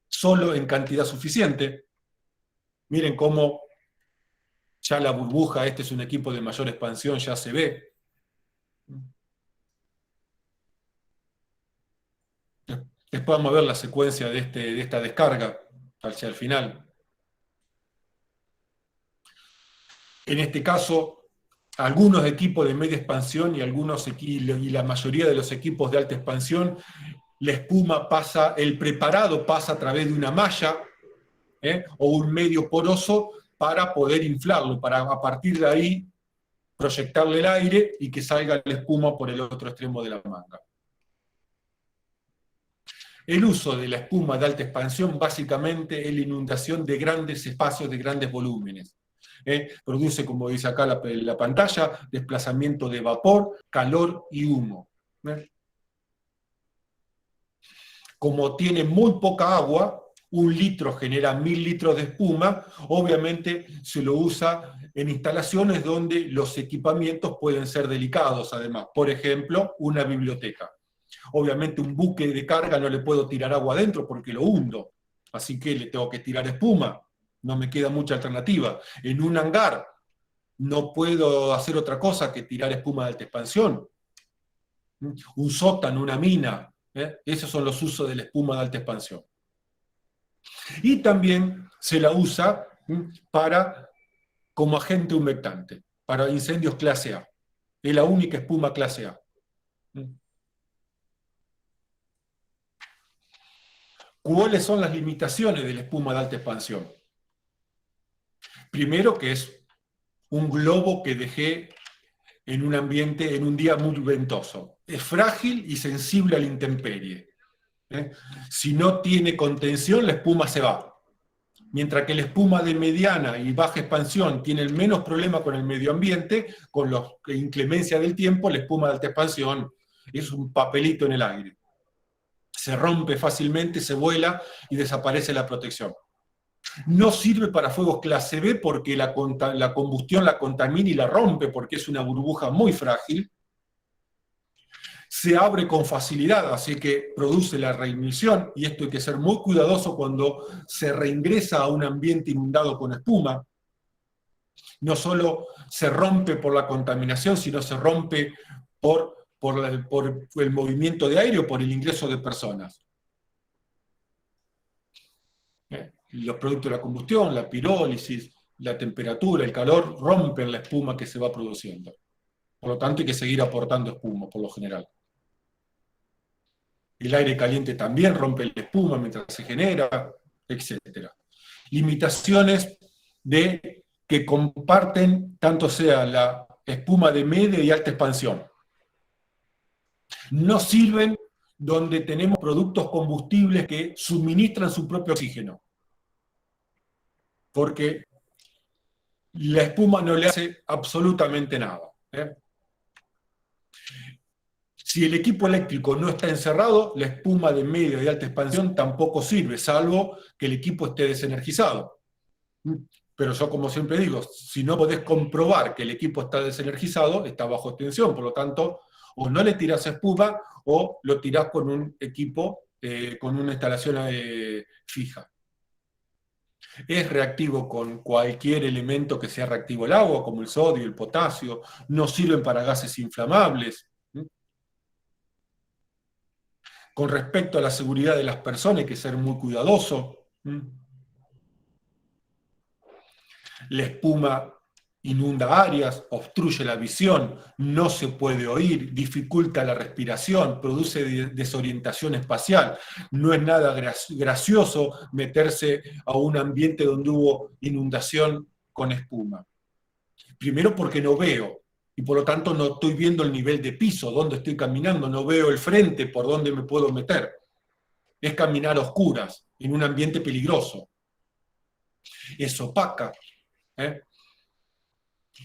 solo en cantidad suficiente. Miren cómo ya la burbuja, este es un equipo de mayor expansión, ya se ve. Después vamos a ver la secuencia de esta descarga hacia el final. En este caso, algunos equipos de media expansión y la mayoría de los equipos de alta expansión, la espuma pasa, el preparado pasa a través de una malla o un medio poroso para poder inflarlo, para a partir de ahí proyectarle el aire y que salga la espuma por el otro extremo de la manga. El uso de la espuma de alta expansión básicamente es la inundación de grandes espacios, de grandes volúmenes. Produce, como dice acá la pantalla, desplazamiento de vapor, calor y humo. Como tiene muy poca agua, 1 litro genera 1000 litros de espuma, obviamente se lo usa en instalaciones donde los equipamientos pueden ser delicados además. Por ejemplo, una biblioteca. Obviamente un buque de carga no le puedo tirar agua adentro porque lo hundo, así que le tengo que tirar espuma, no me queda mucha alternativa. En un hangar no puedo hacer otra cosa que tirar espuma de alta expansión. Un sótano, una mina, esos son los usos de la espuma de alta expansión. Y también se la usa como agente humectante, para incendios clase A. Es la única espuma clase A. ¿Cuáles son las limitaciones de la espuma de alta expansión? Primero, que es un globo que dejé en un ambiente, en un día muy ventoso. Es frágil y sensible a la intemperie. Si no tiene contención, la espuma se va. Mientras que la espuma de mediana y baja expansión tiene el menos problema con el medio ambiente, con la inclemencia del tiempo, la espuma de alta expansión es un papelito en el aire. Se rompe fácilmente, se vuela y desaparece la protección. No sirve para fuegos clase B porque la combustión la contamina y la rompe porque es una burbuja muy frágil. Se abre con facilidad, así que produce la reignición, y esto hay que ser muy cuidadoso cuando se reingresa a un ambiente inundado con espuma. No solo se rompe por la contaminación, sino se rompe por el movimiento de aire o por el ingreso de personas. Los productos de la combustión, la pirólisis, la temperatura, el calor, rompen la espuma que se va produciendo. Por lo tanto, hay que seguir aportando espuma, por lo general. El aire caliente también rompe la espuma mientras se genera, etc. Limitaciones de que comparten tanto sea la espuma de media y alta expansión. No sirven donde tenemos productos combustibles que suministran su propio oxígeno, porque la espuma no le hace absolutamente nada. Si el equipo eléctrico no está encerrado, la espuma de media y alta expansión tampoco sirve, salvo que el equipo esté desenergizado. Pero yo, como siempre digo, si no podés comprobar que el equipo está desenergizado, está bajo tensión, por lo tanto, o no le tirás espuma o lo tirás con un equipo, con una instalación fija. Es reactivo con cualquier elemento que sea reactivo al agua, como el sodio, el potasio, no sirven para gases inflamables. Con respecto a la seguridad de las personas, hay que ser muy cuidadoso. La espuma inunda áreas, obstruye la visión, no se puede oír, dificulta la respiración, produce desorientación espacial. No es nada gracioso meterse a un ambiente donde hubo inundación con espuma. Primero porque no veo, y por lo tanto no estoy viendo el nivel de piso, dónde estoy caminando, no veo el frente por dónde me puedo meter. Es caminar a oscuras, en un ambiente peligroso. Es opaca.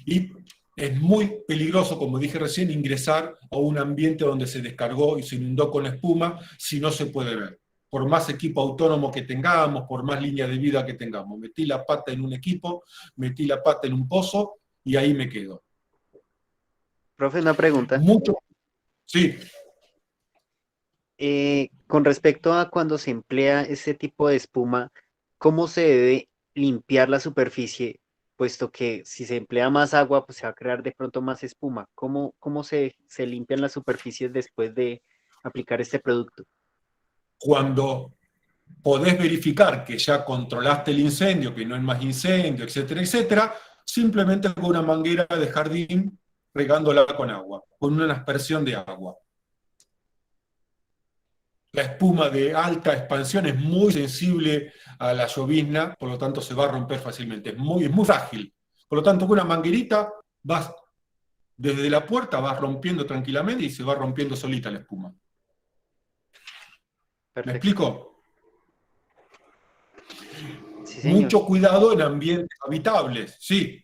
Y es muy peligroso, como dije recién, ingresar a un ambiente donde se descargó y se inundó con espuma si no se puede ver. Por más equipo autónomo que tengamos, por más línea de vida que tengamos. Metí la pata en un equipo, metí la pata en un pozo y ahí me quedo. Profe, una pregunta. Mucho. Sí. Con respecto a cuando se emplea ese tipo de espuma, ¿cómo se debe limpiar la superficie? Puesto que si se emplea más agua, pues se va a crear de pronto más espuma. ¿Cómo se limpian las superficies después de aplicar este producto? Cuando podés verificar que ya controlaste el incendio, que no hay más incendio, etcétera, etcétera, simplemente con una manguera de jardín regándola con agua, con una aspersión de agua. La espuma de alta expansión es muy sensible a la llovizna, por lo tanto se va a romper fácilmente, es muy frágil. Por lo tanto, con una manguerita vas desde la puerta, vas rompiendo tranquilamente y se va rompiendo solita la espuma. ¿Me Perfecto. explico? Sí, señor. Mucho cuidado en ambientes habitables, sí.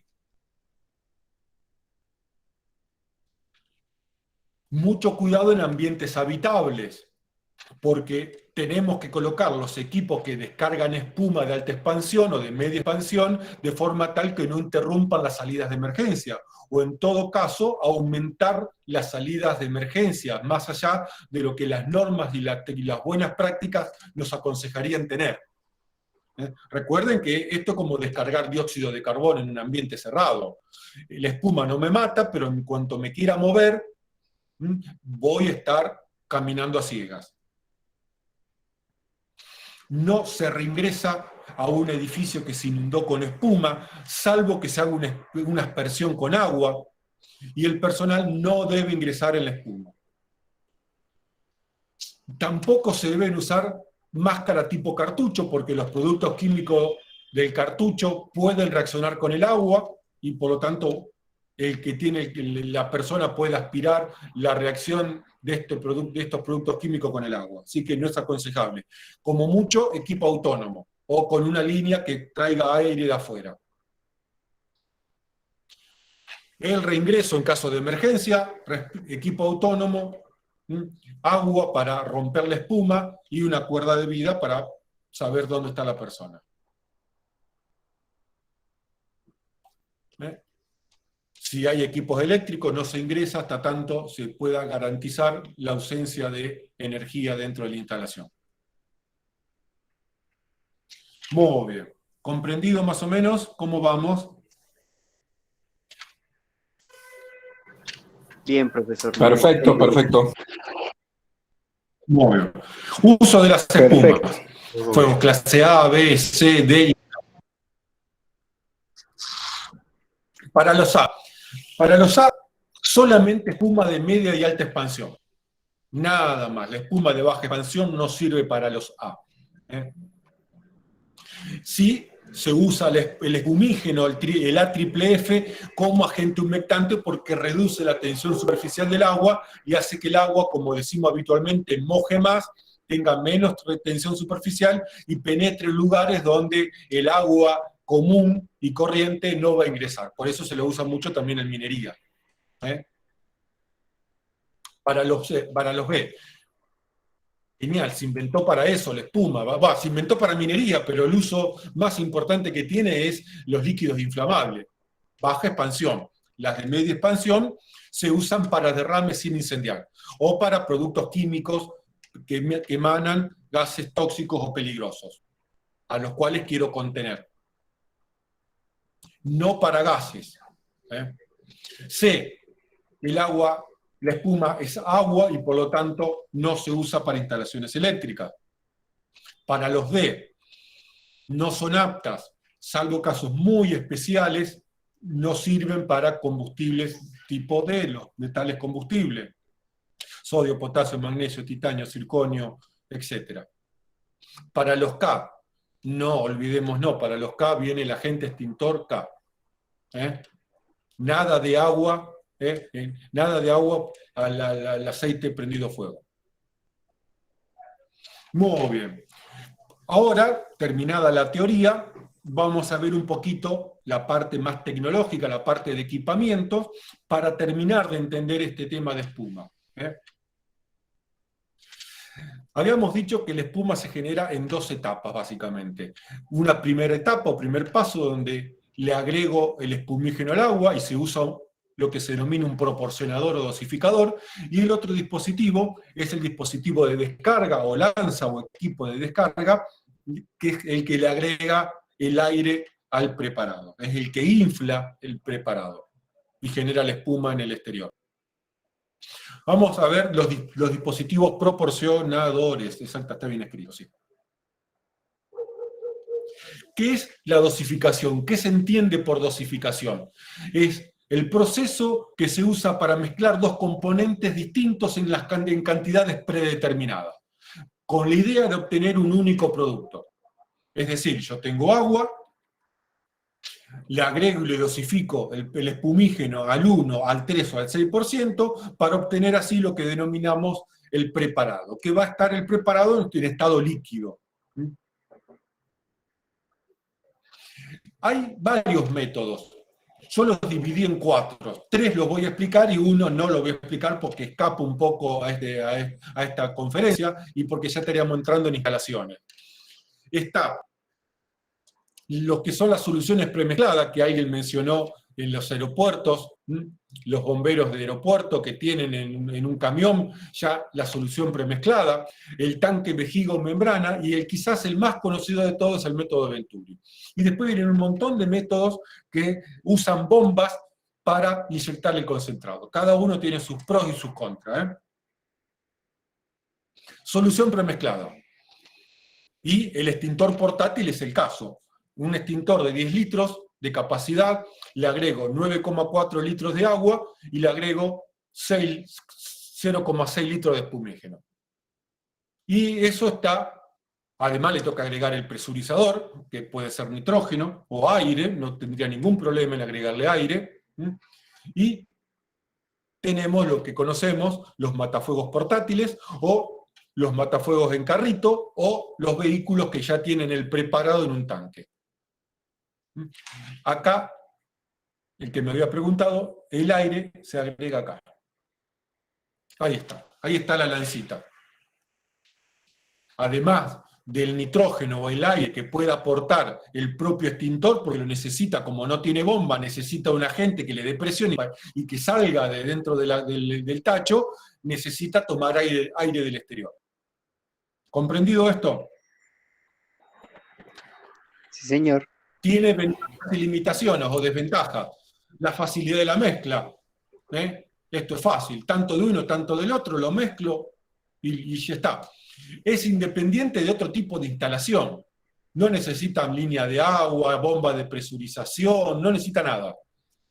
Mucho cuidado en ambientes habitables, porque tenemos que colocar los equipos que descargan espuma de alta expansión o de media expansión de forma tal que no interrumpan las salidas de emergencia, o en todo caso aumentar las salidas de emergencia, más allá de lo que las normas y las buenas prácticas nos aconsejarían tener. Recuerden que esto es como descargar dióxido de carbono en un ambiente cerrado. La espuma no me mata, pero en cuanto me quiera mover, voy a estar caminando a ciegas. No se reingresa a un edificio que se inundó con espuma, salvo que se haga una aspersión con agua, y el personal no debe ingresar en la espuma. Tampoco se deben usar máscara tipo cartucho, porque los productos químicos del cartucho pueden reaccionar con el agua, y por lo tanto la persona puede aspirar la reacción de estos productos químicos con el agua. Así que no es aconsejable. Como mucho, equipo autónomo, o con una línea que traiga aire de afuera. El reingreso en caso de emergencia, equipo autónomo, agua para romper la espuma y una cuerda de vida para saber dónde está la persona. Si hay equipos eléctricos, no se ingresa hasta tanto se pueda garantizar la ausencia de energía dentro de la instalación. Muy bien. ¿Comprendido más o menos cómo vamos? Bien, profesor. Perfecto, perfecto. Muy bien. Uso de las espumas. Perfecto. Fuegos clase A, B, C, D. Para los A. Para los A, solamente espuma de media y alta expansión. Nada más. La espuma de baja expansión no sirve para los A. Sí se usa el espumígeno, el AFFF, como agente humectante porque reduce la tensión superficial del agua y hace que el agua, como decimos habitualmente, moje más, tenga menos tensión superficial y penetre en lugares donde el agua común y corriente no va a ingresar. Por eso se lo usa mucho también en minería. Para los B. Genial, se inventó para eso la espuma, se inventó para minería, pero el uso más importante que tiene es los líquidos inflamables. Baja expansión. Las de media expansión se usan para derrames sin incendiar o para productos químicos que emanan gases tóxicos o peligrosos, a los cuales quiero contener. No para gases. C, el agua, la espuma es agua y por lo tanto no se usa para instalaciones eléctricas. Para los D, no son aptas, salvo casos muy especiales, no sirven para combustibles tipo D, los metales combustibles. Sodio, potasio, magnesio, titanio, circonio, etc. Para los K, no, olvidemos no, para los K viene el agente extintor K. Nada de agua, nada de agua al aceite prendido fuego. Muy bien. Ahora, terminada la teoría, vamos a ver un poquito la parte más tecnológica, la parte de equipamientos, para terminar de entender este tema de espuma. Habíamos dicho que la espuma se genera en dos etapas, básicamente. Una primera etapa o primer paso donde le agrego el espumígeno al agua y se usa lo que se denomina un proporcionador o dosificador, y el otro dispositivo es el dispositivo de descarga o lanza o equipo de descarga, que es el que le agrega el aire al preparado. Es el que infla el preparado y genera la espuma en el exterior. Vamos a ver los dispositivos proporcionadores. Exacto, está bien escrito, sí. ¿Qué es la dosificación? ¿Qué se entiende por dosificación? Es el proceso que se usa para mezclar dos componentes distintos en cantidades predeterminadas, con la idea de obtener un único producto. Es decir, yo tengo agua, le agrego y le dosifico el espumígeno al 1, al 3 o al 6% para obtener así lo que denominamos el preparado, que va a estar el preparado en estado líquido. Hay varios métodos. Yo los dividí en 4. 3 los voy a explicar y 1 no lo voy a explicar porque escapo un poco a esta conferencia y porque ya estaríamos entrando en instalaciones. Está lo que son las soluciones premezcladas, que alguien mencionó en los aeropuertos, los bomberos de aeropuerto que tienen en un camión ya la solución premezclada, el tanque vejiga o membrana, y quizás el más conocido de todos es el método Venturi. Y después vienen un montón de métodos que usan bombas para inyectar el concentrado. Cada uno tiene sus pros y sus contras. Solución premezclada. Y el extintor portátil es el caso. Un extintor de 10 litros de capacidad, le agrego 9,4 litros de agua y le agrego 0,6 litros de espumígeno. Y eso está, además le toca agregar el presurizador, que puede ser nitrógeno o aire, no tendría ningún problema en agregarle aire. Y tenemos lo que conocemos, los matafuegos portátiles o los matafuegos en carrito o los vehículos que ya tienen el preparado en un tanque. Acá, el que me había preguntado, el aire se agrega acá. Ahí está la lancita. Además del nitrógeno o el aire que pueda aportar el propio extintor, porque lo necesita, como no tiene bomba, necesita un agente que le dé presión y que salga de dentro del tacho, necesita tomar aire del exterior. ¿Comprendido esto? Sí, señor. Tiene ventajas y limitaciones o desventajas. La facilidad de la mezcla. Esto es fácil. Tanto de uno, tanto del otro, lo mezclo y ya está. Es independiente de otro tipo de instalación. No necesitan línea de agua, bomba de presurización, no necesita nada.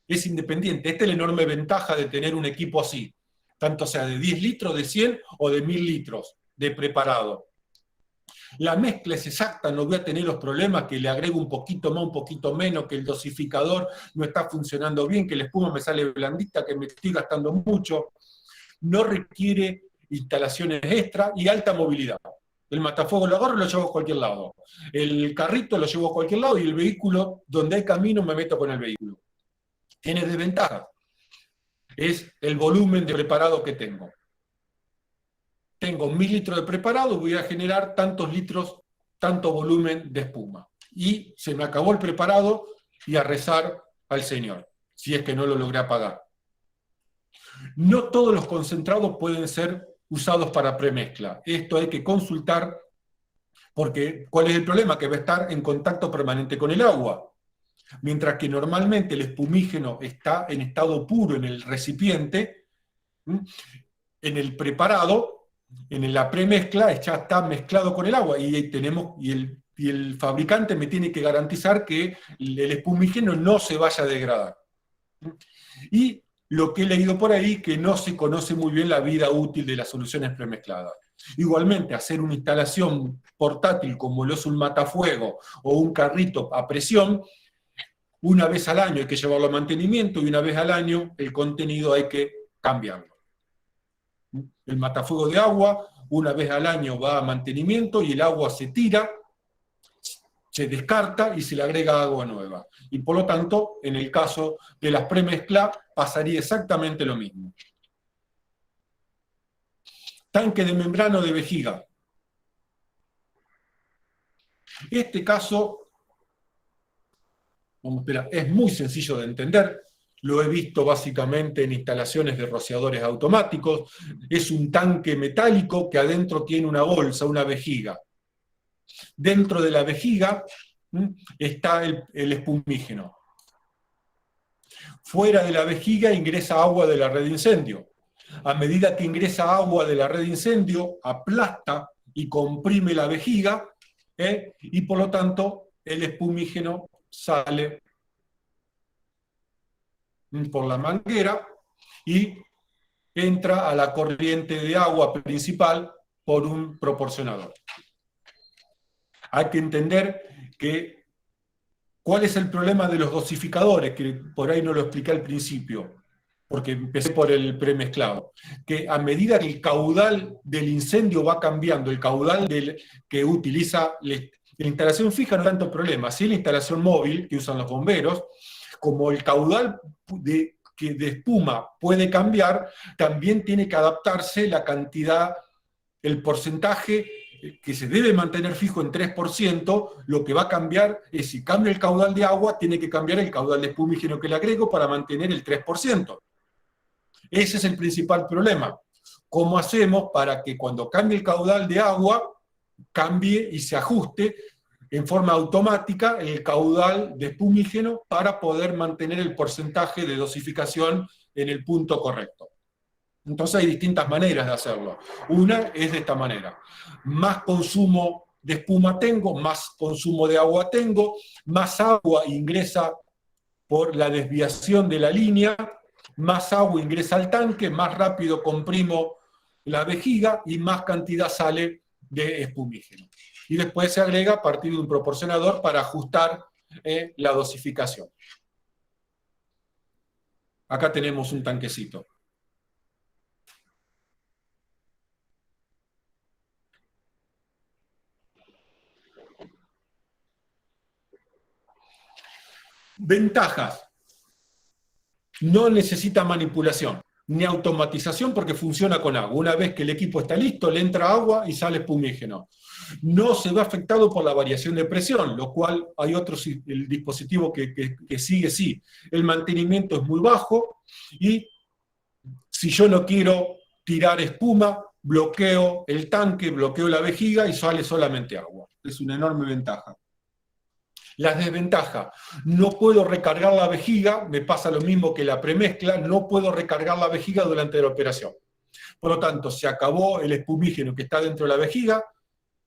Es independiente. Esta es la enorme ventaja de tener un equipo así. Tanto sea de 10 litros, de 100 o de 1000 litros de preparado. La mezcla es exacta, no voy a tener los problemas que le agrego un poquito más, un poquito menos, que el dosificador no está funcionando bien, que la espuma me sale blandita, que me estoy gastando mucho. No requiere instalaciones extra y alta movilidad. El matafuego lo agarro y lo llevo a cualquier lado. El carrito lo llevo a cualquier lado y el vehículo, donde hay camino, me meto con el vehículo. Tiene desventaja. Es el volumen de preparado que tengo. Tengo 1000 litros de preparado, voy a generar tantos litros, tanto volumen de espuma. Y se me acabó el preparado y a rezar al Señor, si es que no lo logré apagar. No todos los concentrados pueden ser usados para premezcla. Esto hay que consultar, porque ¿cuál es el problema? Que va a estar en contacto permanente con el agua. Mientras que normalmente el espumígeno está en estado puro en el recipiente, en el preparado, en la premezcla ya está mezclado con el agua y el fabricante me tiene que garantizar que el espumígeno no se vaya a degradar. Y lo que he leído por ahí, que no se conoce muy bien la vida útil de las soluciones premezcladas. Igualmente, hacer una instalación portátil como lo es un matafuego o un carrito a presión, una vez al año hay que llevarlo a mantenimiento y una vez al año el contenido hay que cambiarlo. El matafuego de agua, una vez al año va a mantenimiento y el agua se tira, se descarta y se le agrega agua nueva. Y por lo tanto, en el caso de las premezclas, pasaría exactamente lo mismo. Tanque de membrana o de vejiga. Este caso, es muy sencillo de entender. Lo he visto básicamente en instalaciones de rociadores automáticos. Es un tanque metálico que adentro tiene una bolsa, una vejiga. Dentro de la vejiga está el espumígeno. Fuera de la vejiga ingresa agua de la red de incendio. A medida que ingresa agua de la red de incendio, aplasta y comprime la vejiga, y por lo tanto el espumígeno sale por la manguera y entra a la corriente de agua principal por un proporcionador. Hay que entender que cuál es el problema de los dosificadores, que por ahí no lo expliqué al principio, porque empecé por el premezclado, que a medida que el caudal del incendio va cambiando, el caudal que utiliza la instalación fija no hay tanto problema, sí la instalación móvil que usan los bomberos, como el caudal de espuma puede cambiar, también tiene que adaptarse la cantidad, el porcentaje que se debe mantener fijo en 3%, lo que va a cambiar es, si cambia el caudal de agua, tiene que cambiar el caudal de espumígeno que le agrego para mantener el 3%. Ese es el principal problema. ¿Cómo hacemos para que cuando cambie el caudal de agua, cambie y se ajuste en forma automática el caudal de espumígeno para poder mantener el porcentaje de dosificación en el punto correcto? Entonces hay distintas maneras de hacerlo. Una es de esta manera. Más consumo de espuma tengo, más consumo de agua tengo, más agua ingresa por la desviación de la línea, más agua ingresa al tanque, más rápido comprimo la vejiga y más cantidad sale de espumígeno. Y después se agrega a partir de un proporcionador para ajustar la dosificación. Acá tenemos un tanquecito. Ventajas. No necesita manipulación, ni automatización porque funciona con agua. Una vez que el equipo está listo, le entra agua y sale espumígeno. No se ve afectado por la variación de presión, lo cual hay otros, el dispositivo que sigue, sí. El mantenimiento es muy bajo y si yo no quiero tirar espuma, bloqueo el tanque, bloqueo la vejiga y sale solamente agua. Es una enorme ventaja. Las desventajas, no puedo recargar la vejiga, me pasa lo mismo que la premezcla, no puedo recargar la vejiga durante la operación. Por lo tanto, se acabó el espumígeno que está dentro de la vejiga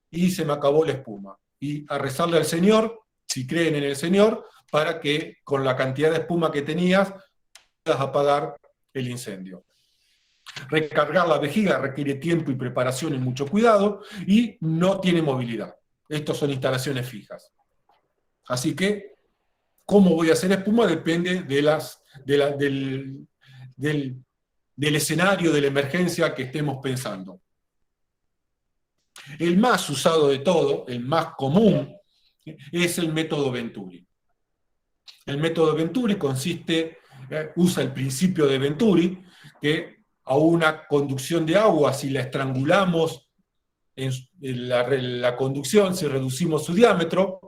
y se me acabó la espuma. Y a rezarle al Señor, si creen en el Señor, para que con la cantidad de espuma que tenías puedas apagar el incendio. Recargar la vejiga requiere tiempo y preparación y mucho cuidado y no tiene movilidad. Estos son instalaciones fijas. Así que, ¿cómo voy a hacer espuma? Depende del escenario, de la emergencia que estemos pensando. El más usado de todo, el más común, es el método Venturi. El método Venturi usa el principio de Venturi, que a una conducción de agua, si la estrangulamos en la conducción, si reducimos su diámetro,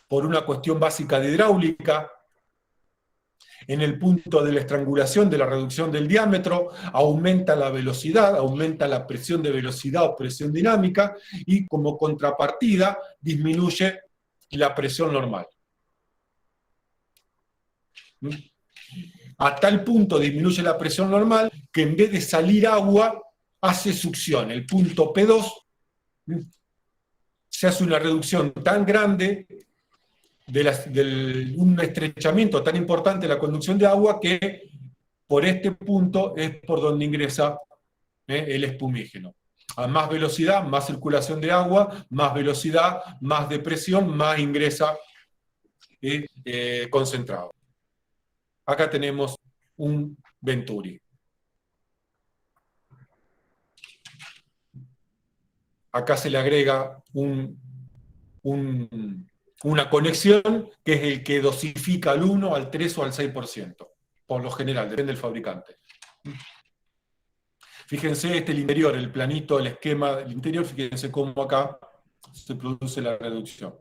por una cuestión básica de hidráulica, en el punto de la estrangulación, de la reducción del diámetro, aumenta la velocidad, aumenta la presión de velocidad o presión dinámica, y como contrapartida disminuye la presión normal. A tal punto disminuye la presión normal que en vez de salir agua, hace succión. El punto P2 se hace una reducción tan grande de un estrechamiento tan importante de la conducción de agua que por este punto es por donde ingresa el espumígeno. A más velocidad, más circulación de agua, más velocidad, más depresión, más ingresa concentrado. Acá tenemos un Venturi. Acá se le agrega una conexión que es el que dosifica al 1, al 3 o al 6%, por lo general, depende del fabricante. Fíjense el interior, el planito, el esquema del interior, fíjense cómo acá se produce la reducción.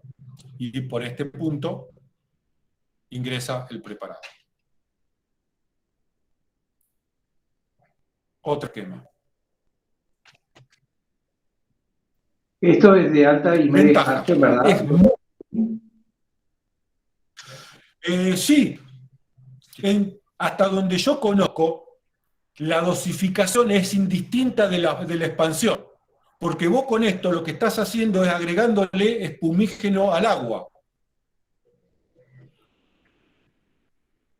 Y por este punto ingresa el preparado. Otro esquema. Esto es de alta y media desgaste, ¿verdad? Sí. Hasta donde yo conozco, la dosificación es indistinta de la expansión. Porque vos con esto lo que estás haciendo es agregándole espumígeno al agua.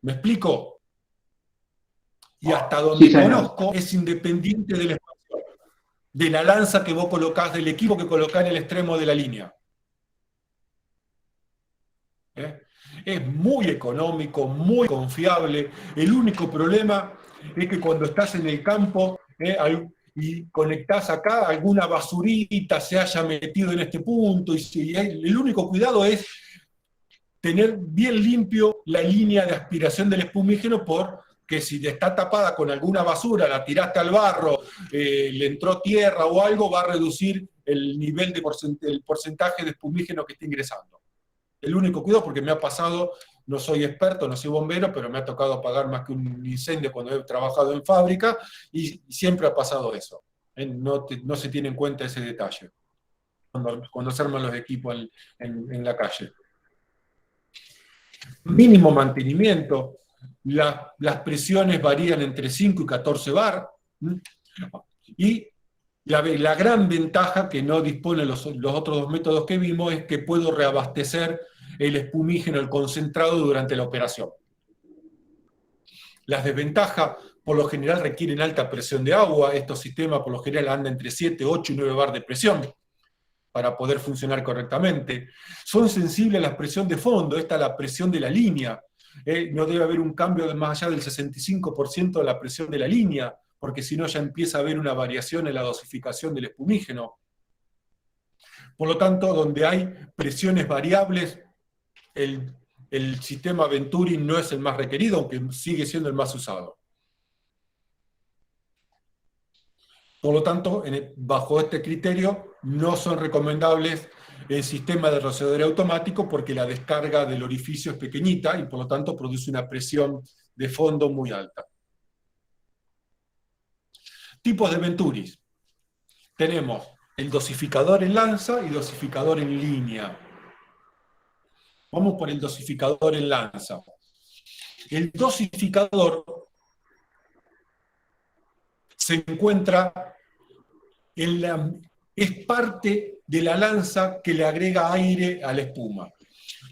¿Me explico? Y hasta Sí, donde señor. conozco, es independiente de la expansión, de la lanza que vos colocás, del equipo que colocás en el extremo de la línea. ¿Eh? Es muy económico, muy confiable. El único problema es que cuando estás en el campo y conectás acá, alguna basurita se haya metido en este punto. Y el único cuidado es tener bien limpio la línea de aspiración del espumígeno, porque si está tapada con alguna basura, la tiraste al barro, le entró tierra o algo, va a reducir el nivel de el porcentaje de espumígeno que está ingresando. El único cuidado, porque me ha pasado, no soy experto, no soy bombero, pero me ha tocado apagar más que un incendio cuando he trabajado en fábrica, y siempre ha pasado eso. No se tiene en cuenta ese detalle cuando se arman los equipos en la calle. Mínimo mantenimiento, las presiones varían entre 5 y 14 bar, y la gran ventaja que no disponen los otros dos métodos que vimos es que puedo reabastecer el espumígeno, el concentrado, durante la operación. Las desventajas, por lo general, requieren alta presión de agua. Estos sistemas, por lo general, andan entre 7, 8 y 9 bar de presión para poder funcionar correctamente. Son sensibles a la presión de fondo, esta es la presión de la línea. No debe haber un cambio de más allá del 65% de la presión de la línea, porque si no ya empieza a haber una variación en la dosificación del espumígeno. Por lo tanto, donde hay presiones variables, el sistema Venturi no es el más requerido, aunque sigue siendo el más usado. Por lo tanto, bajo este criterio, no son recomendables el sistema de rociador automático, porque la descarga del orificio es pequeñita y por lo tanto produce una presión de fondo muy alta. Tipos de Venturis. Tenemos el dosificador en lanza y dosificador en línea. Vamos por el dosificador en lanza. El dosificador se encuentra es parte de la lanza que le agrega aire a la espuma.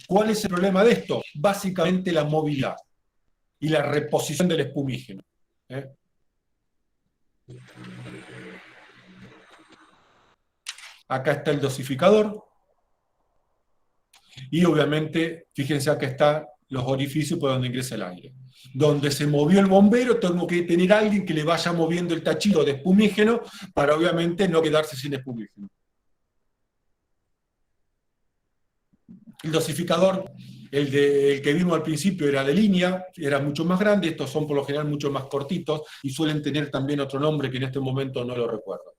¿Cuál es el problema de esto? Básicamente la movilidad y la reposición del espumígeno. Acá está el dosificador. Y obviamente, fíjense, acá están los orificios por donde ingresa el aire. Donde se movió el bombero, tengo que tener a alguien que le vaya moviendo el tachito de espumígeno para obviamente no quedarse sin espumígeno. El dosificador, el que vimos al principio, era de línea, era mucho más grande. Estos son por lo general mucho más cortitos y suelen tener también otro nombre que en este momento no lo recuerdo.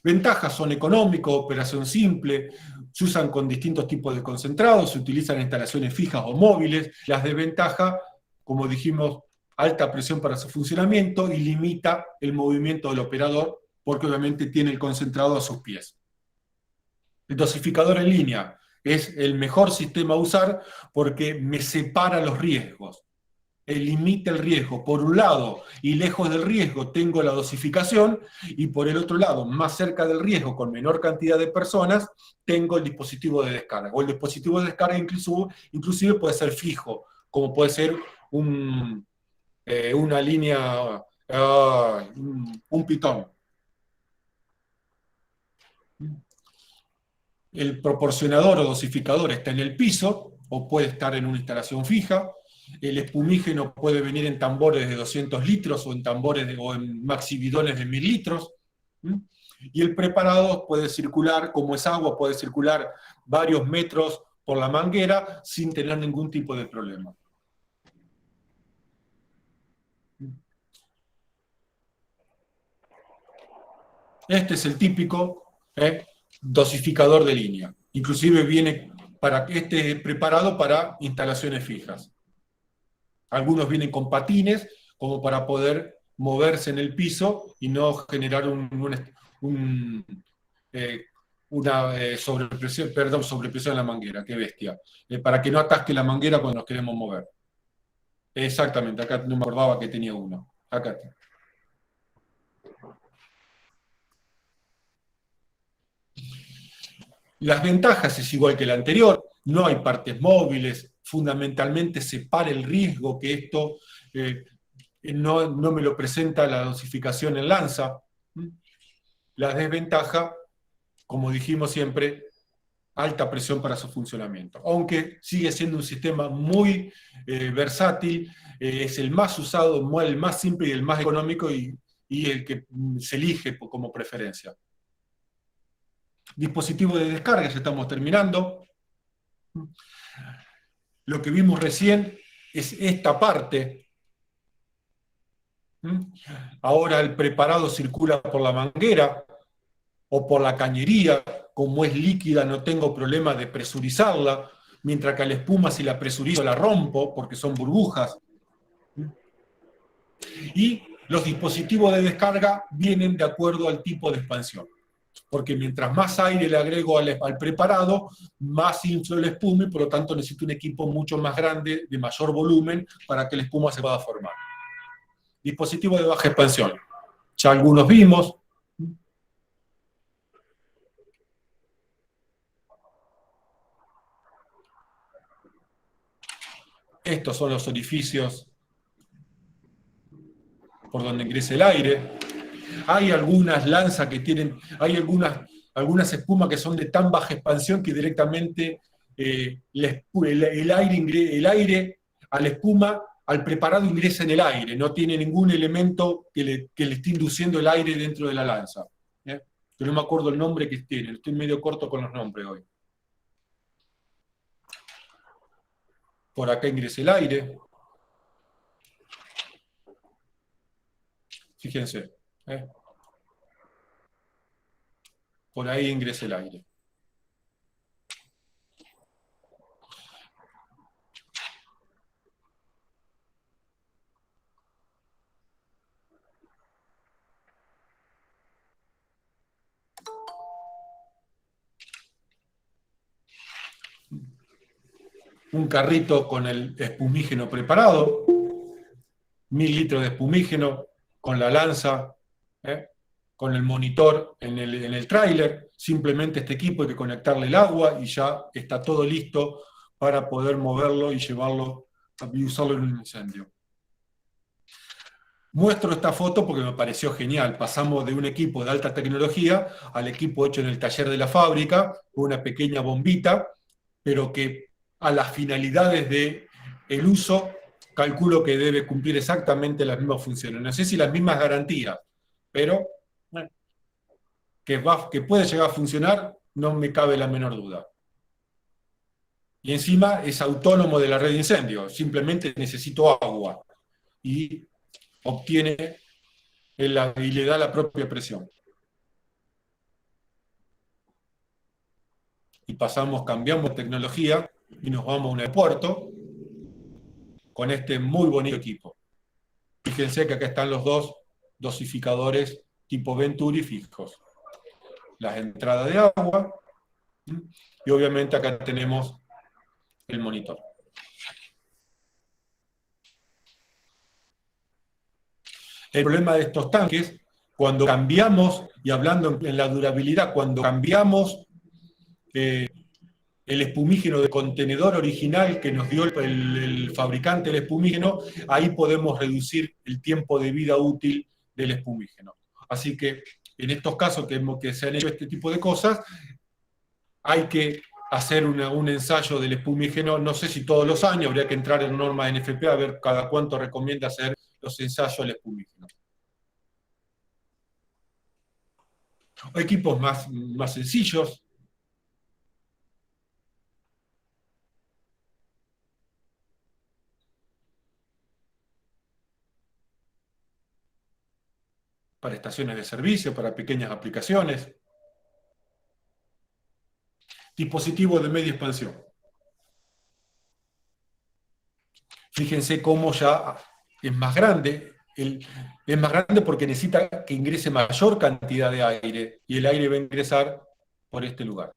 Ventajas son económicos, operación simple, se usan con distintos tipos de concentrados, se utilizan en instalaciones fijas o móviles. Las desventajas, como dijimos, alta presión para su funcionamiento y limita el movimiento del operador, porque obviamente tiene el concentrado a sus pies. El dosificador en línea es el mejor sistema a usar porque me separa los riesgos. Limita el riesgo. Por un lado, y lejos del riesgo, tengo la dosificación, y por el otro lado, más cerca del riesgo, con menor cantidad de personas, tengo el dispositivo de descarga. O el dispositivo de descarga inclusive puede ser fijo, como puede ser una línea, un pitón. El proporcionador o dosificador está en el piso, o puede estar en una instalación fija. El espumígeno puede venir en tambores de 200 litros o en tambores o en maxibidones de 1000 litros. Y el preparado puede circular, como es agua, puede circular varios metros por la manguera sin tener ningún tipo de problema. Este es el típico dosificador de línea. Inclusive viene preparado para instalaciones fijas. Algunos vienen con patines, como para poder moverse en el piso y no generar sobrepresión en la manguera. Qué bestia. Para que no atasque la manguera cuando nos queremos mover. Exactamente, acá no me acordaba que tenía uno. Acá está. Las ventajas es igual que la anterior, no hay partes móviles, fundamentalmente separa el riesgo que esto no me lo presenta la dosificación en lanza. La desventaja, como dijimos siempre, alta presión para su funcionamiento. Aunque sigue siendo un sistema muy versátil, es el más usado, el más simple y el más económico y el que se elige como preferencia. Dispositivo de descarga, ya estamos terminando. Lo que vimos recién es esta parte. Ahora el preparado circula por la manguera o por la cañería. Como es líquida no tengo problema de presurizarla, mientras que a la espuma si la presurizo la rompo porque son burbujas. Y los dispositivos de descarga vienen de acuerdo al tipo de expansión. Porque mientras más aire le agrego al preparado, más inflo la espuma y por lo tanto necesito un equipo mucho más grande, de mayor volumen, para que la espuma se pueda formar. Dispositivo de baja expansión. Ya algunos vimos. Estos son los orificios por donde ingresa el aire. Hay algunas lanzas que tienen, hay algunas espumas que son de tan baja expansión que directamente el aire a la espuma, al preparado ingresa en el aire, no tiene ningún elemento que le esté induciendo el aire dentro de la lanza. Yo no me acuerdo el nombre que tiene, estoy medio corto con los nombres hoy. Por acá ingresa el aire. Fíjense. Por ahí ingresa el aire. Un carrito con el espumígeno preparado, 1000 litros de espumígeno, con la lanza, con el monitor en el tráiler. Simplemente este equipo hay que conectarle el agua y ya está todo listo para poder moverlo y llevarlo y usarlo en un incendio. Muestro esta foto porque me pareció genial. Pasamos de un equipo de alta tecnología al equipo hecho en el taller de la fábrica, con una pequeña bombita, pero que a las finalidades del uso calculo que debe cumplir exactamente las mismas funciones. No sé si las mismas garantías, pero que puede llegar a funcionar, no me cabe la menor duda. Y encima es autónomo de la red de incendio, simplemente necesito agua y obtiene y le da la propia presión. Y cambiamos tecnología y nos vamos a un aeropuerto con este muy bonito equipo. Fíjense que acá están los dos dosificadores tipo Venturi fijos. Las entradas de agua y obviamente acá tenemos el monitor. El problema de estos tanques, cuando cambiamos, y hablando en la durabilidad, cuando cambiamos el espumígeno de contenedor original que nos dio el fabricante del espumígeno, ahí podemos reducir el tiempo de vida útil del espumígeno. Así que en estos casos que se han hecho este tipo de cosas, hay que hacer un ensayo del espumígeno, no sé si todos los años, habría que entrar en norma de NFPA a ver cada cuánto recomienda hacer los ensayos del espumígeno. Equipos más sencillos. Para estaciones de servicio, para pequeñas aplicaciones. Dispositivos de media expansión. Fíjense cómo ya es más grande. Es más grande porque necesita que ingrese mayor cantidad de aire y el aire va a ingresar por este lugar.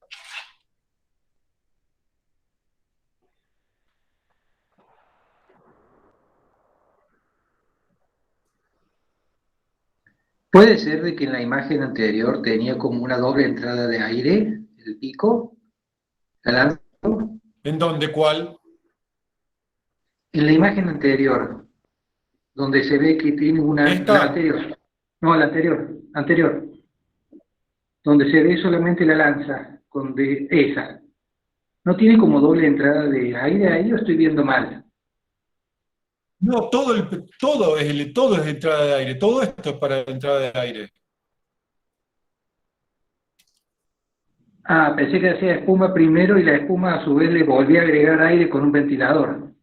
¿Puede ser de que en la imagen anterior tenía como una doble entrada de aire, el pico? ¿La lanza? ¿En dónde? ¿Cuál? En la imagen anterior, donde se ve que tiene una... Esta. La anterior. No, la anterior. Anterior. Donde se ve solamente la lanza. Esa. ¿No tiene como doble entrada de aire ahí o estoy viendo mal? No, todo es entrada de aire, todo esto es para entrada de aire. Ah, pensé que hacía espuma primero y la espuma a su vez le volvía a agregar aire con un ventilador.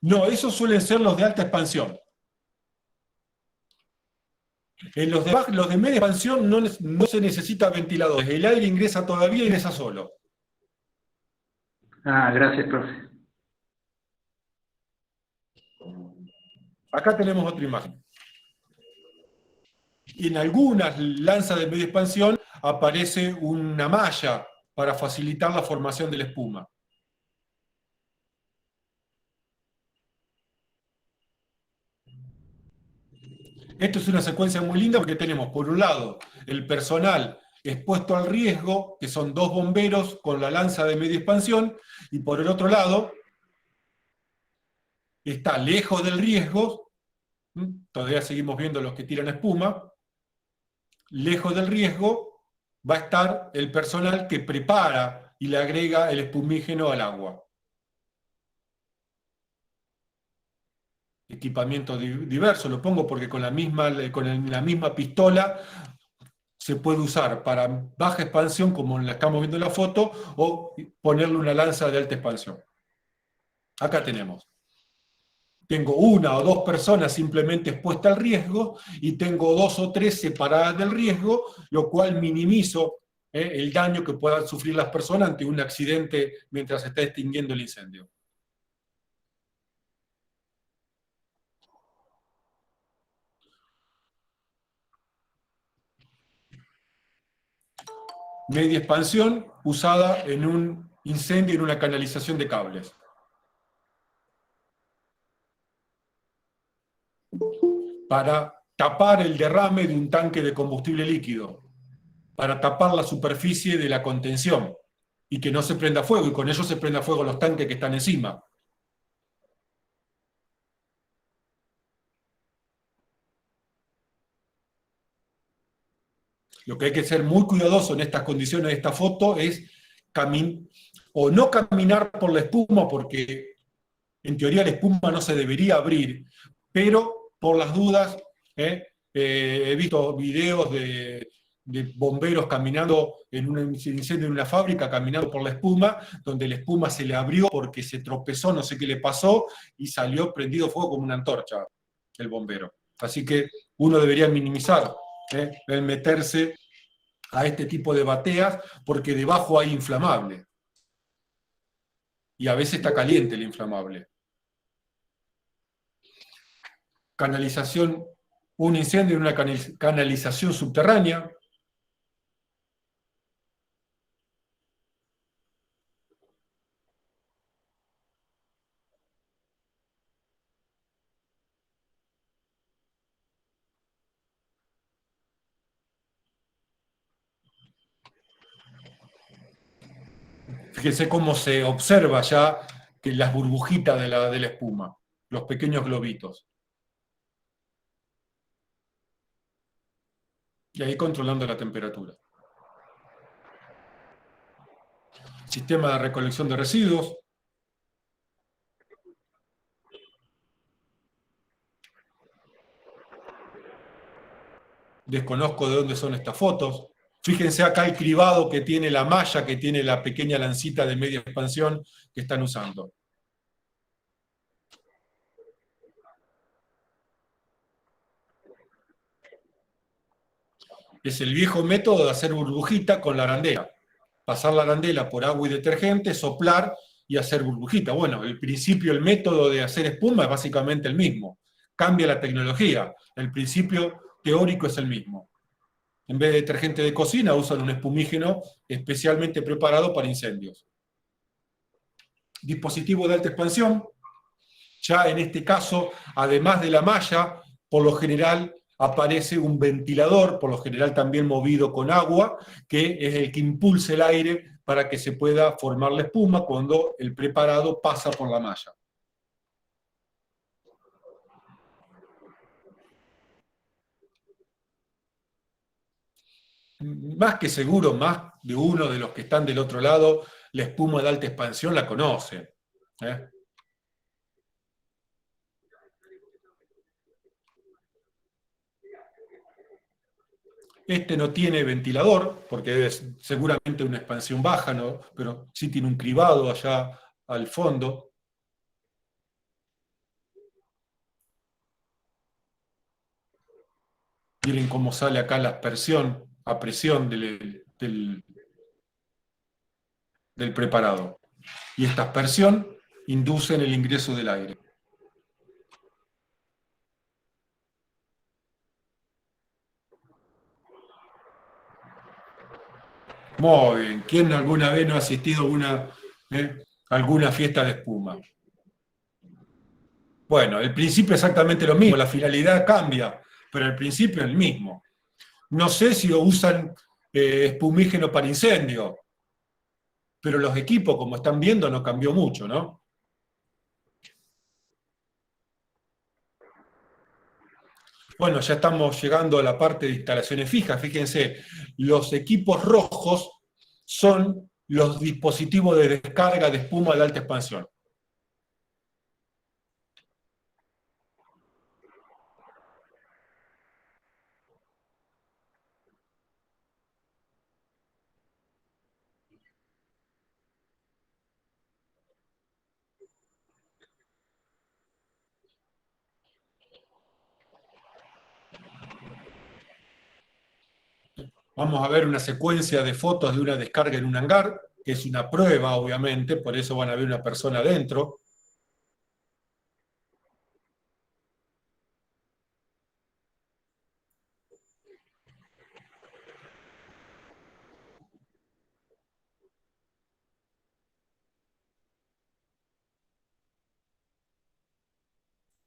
No, esos suelen ser los de alta expansión. En los de media expansión no se necesita ventiladores, el aire ingresa todavía y ingresa solo. Ah, gracias, profe. Acá tenemos otra imagen. En algunas lanzas de media expansión aparece una malla para facilitar la formación de la espuma. Esto es una secuencia muy linda porque tenemos, por un lado, el personal expuesto al riesgo, que son 2 bomberos con la lanza de media expansión, y por el otro lado, está lejos del riesgo, todavía seguimos viendo los que tiran espuma, lejos del riesgo va a estar el personal que prepara y le agrega el espumígeno al agua. Equipamiento diverso, lo pongo porque con la misma pistola se puede usar para baja expansión, como la estamos viendo en la foto, o ponerle una lanza de alta expansión. Acá tenemos. Tengo 1 o 2 personas simplemente expuestas al riesgo, y tengo 2 o 3 separadas del riesgo, lo cual minimizo el daño que puedan sufrir las personas ante un accidente mientras se está extinguiendo el incendio. Media expansión usada en un incendio en una canalización de cables. Para tapar el derrame de un tanque de combustible líquido, para tapar la superficie de la contención y que no se prenda fuego, y con ello se prenda fuego los tanques que están encima. Lo que hay que ser muy cuidadoso en estas condiciones de esta foto es o no caminar por la espuma, porque en teoría la espuma no se debería abrir, pero por las dudas, he visto videos de bomberos caminando en un incendio en una fábrica, caminando por la espuma, donde la espuma se le abrió porque se tropezó, no sé qué le pasó, y salió prendido fuego como una antorcha el bombero. Así que uno debería minimizar el meterse a este tipo de bateas, porque debajo hay inflamable. Y a veces está caliente el inflamable. Canalización, un incendio en una canalización subterránea. Fíjense cómo se observa ya que las burbujitas de la espuma, los pequeños globitos. Y ahí controlando la temperatura. Sistema de recolección de residuos. Desconozco de dónde son estas fotos. Fíjense acá el cribado que tiene la malla, que tiene la pequeña lancita de media expansión que están usando. Es el viejo método de hacer burbujita con la arandela. Pasar la arandela por agua y detergente, soplar y hacer burbujita. Bueno, el principio, el método de hacer espuma es básicamente el mismo. Cambia la tecnología. El principio teórico es el mismo. En vez de detergente de cocina, usan un espumígeno especialmente preparado para incendios. Dispositivo de alta expansión. Ya en este caso, además de la malla, por lo general aparece un ventilador, por lo general también movido con agua, que es el que impulsa el aire para que se pueda formar la espuma cuando el preparado pasa por la malla. Más que seguro, más de uno de los que están del otro lado, la espuma de alta expansión la conoce. Este no tiene ventilador, porque es seguramente una expansión baja, ¿no? Pero sí tiene un cribado allá al fondo. Miren cómo sale acá la aspersión a presión del preparado. Y esta aspersión induce en el ingreso del aire. Muy bien. ¿Quién alguna vez no ha asistido a alguna fiesta de espuma? Bueno, el principio es exactamente lo mismo, la finalidad cambia, pero el principio es el mismo. No sé si usan espumígeno para incendio, pero los equipos, como están viendo, no cambió mucho, ¿no? Bueno, ya estamos llegando a la parte de instalaciones fijas. Fíjense, los equipos rojos son los dispositivos de descarga de espuma de alta expansión. Vamos a ver una secuencia de fotos de una descarga en un hangar, que es una prueba, obviamente, por eso van a ver una persona adentro.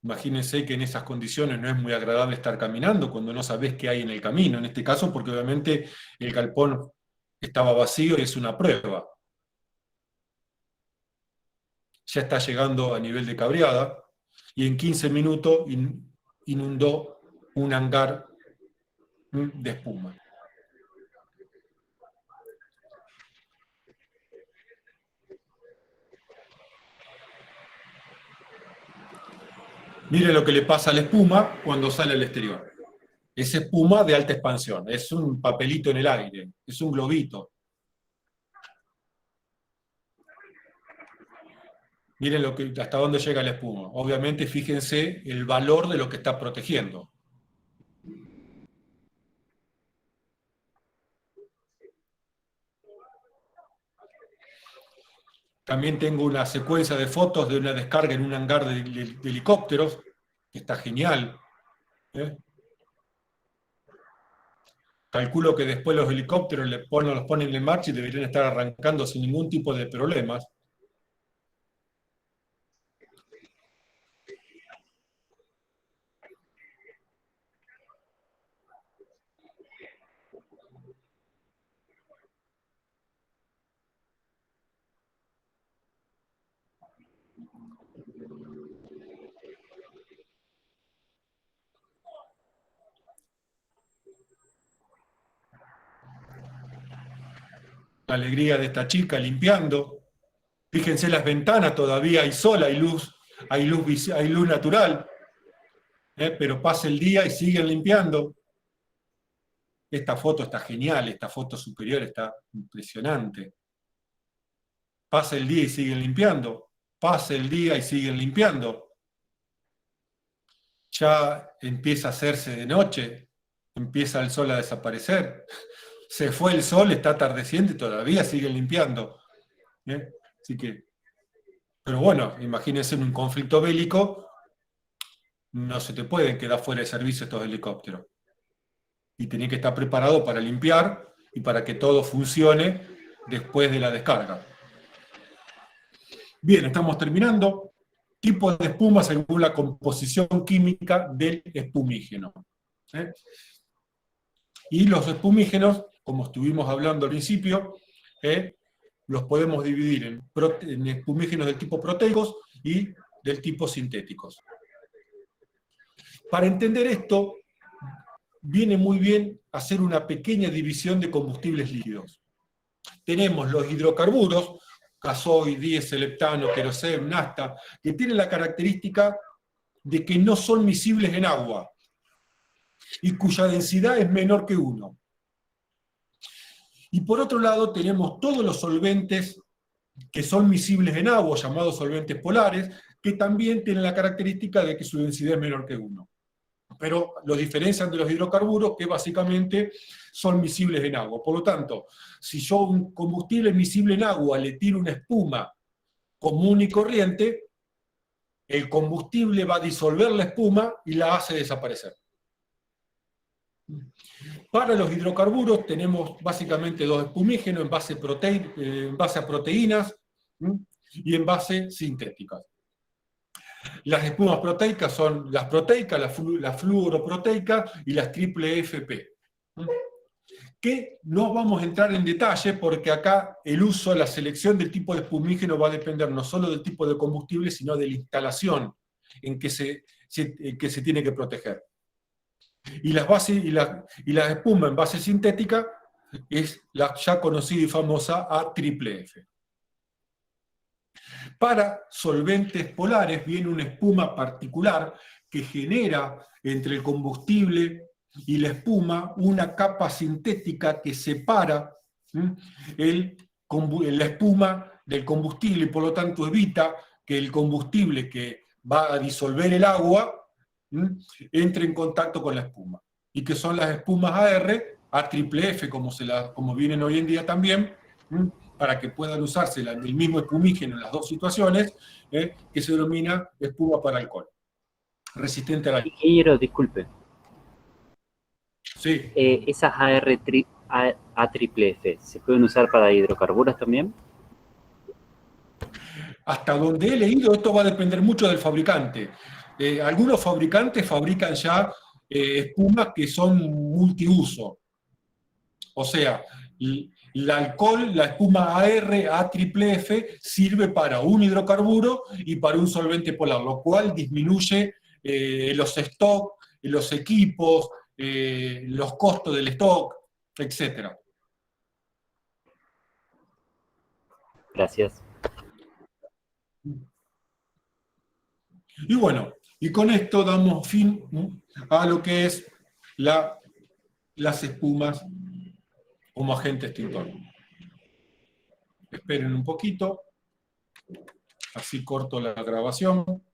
Imagínense que en esas condiciones no es muy agradable estar caminando cuando no sabés qué hay en el camino, en este caso porque obviamente el galpón estaba vacío y es una prueba. Ya está llegando a nivel de cabreada y en 15 minutos inundó un hangar de espuma. Miren lo que le pasa a la espuma cuando sale al exterior. Es espuma de alta expansión, es un papelito en el aire, es un globito. Miren hasta dónde llega la espuma. Obviamente, fíjense el valor de lo que está protegiendo. También tengo una secuencia de fotos de una descarga en un hangar de helicópteros, que está genial. Calculo que después los helicópteros los ponen en marcha y deberían estar arrancando sin ningún tipo de problemas. La alegría de esta chica limpiando. Fíjense las ventanas, todavía hay sol, hay luz natural. Pero pasa el día y siguen limpiando. Esta foto está genial, esta foto superior está impresionante. Pasa el día y siguen limpiando. Pasa el día y siguen limpiando. Ya empieza a hacerse de noche, empieza el sol a desaparecer. Se fue el sol, está atardeciendo y todavía siguen limpiando. Así que, pero bueno, imagínense en un conflicto bélico, no se te pueden quedar fuera de servicio estos helicópteros. Y tenés que estar preparado para limpiar y para que todo funcione después de la descarga. Bien, estamos terminando. Tipos de espuma según la composición química del espumígeno. Y los espumígenos, como estuvimos hablando al principio, los podemos dividir en espumígenos del tipo proteicos y del tipo sintéticos. Para entender esto, viene muy bien hacer una pequeña división de combustibles líquidos. Tenemos los hidrocarburos, gasoil, diésel, heptano, queroseno, nafta, que tienen la característica de que no son miscibles en agua y cuya densidad es menor que 1. Y por otro lado tenemos todos los solventes que son miscibles en agua, llamados solventes polares, que también tienen la característica de que su densidad es menor que 1. Pero los diferencian de los hidrocarburos, que básicamente son miscibles en agua. Por lo tanto, si yo a un combustible miscible en agua le tiro una espuma común y corriente, el combustible va a disolver la espuma y la hace desaparecer. Para los hidrocarburos tenemos básicamente dos espumígenos en base a proteínas y en base sintéticas. Las espumas proteicas son las proteicas, las fluoroproteicas y las triple FP. Que no vamos a entrar en detalle porque acá el uso, la selección del tipo de espumígeno va a depender no solo del tipo de combustible, sino de la instalación en que se tiene que proteger. Y las espumas en base sintética es la ya conocida y famosa AFF. Para solventes polares viene una espuma particular que genera entre el combustible y la espuma una capa sintética que separa la espuma del combustible y por lo tanto evita que el combustible que va a disolver el agua entre en contacto con la espuma. Y que son las espumas AFF, como vienen hoy en día también, para que puedan usarse el mismo espumígeno en las dos situaciones, que se denomina espuma para alcohol, resistente al alcohol. Ingeniero, disculpe. Sí. ¿Esas AFF se pueden usar para hidrocarburos también? Hasta donde he leído, esto va a depender mucho del fabricante. Algunos fabricantes fabrican ya espumas que son multiuso. O sea, el alcohol, la espuma AFF, sirve para un hidrocarburo y para un solvente polar, lo cual disminuye los stocks, los equipos, los costos del stock, etc. Gracias. Y bueno, y con esto damos fin a lo que es las espumas como agente extintor. Esperen un poquito, así corto la grabación.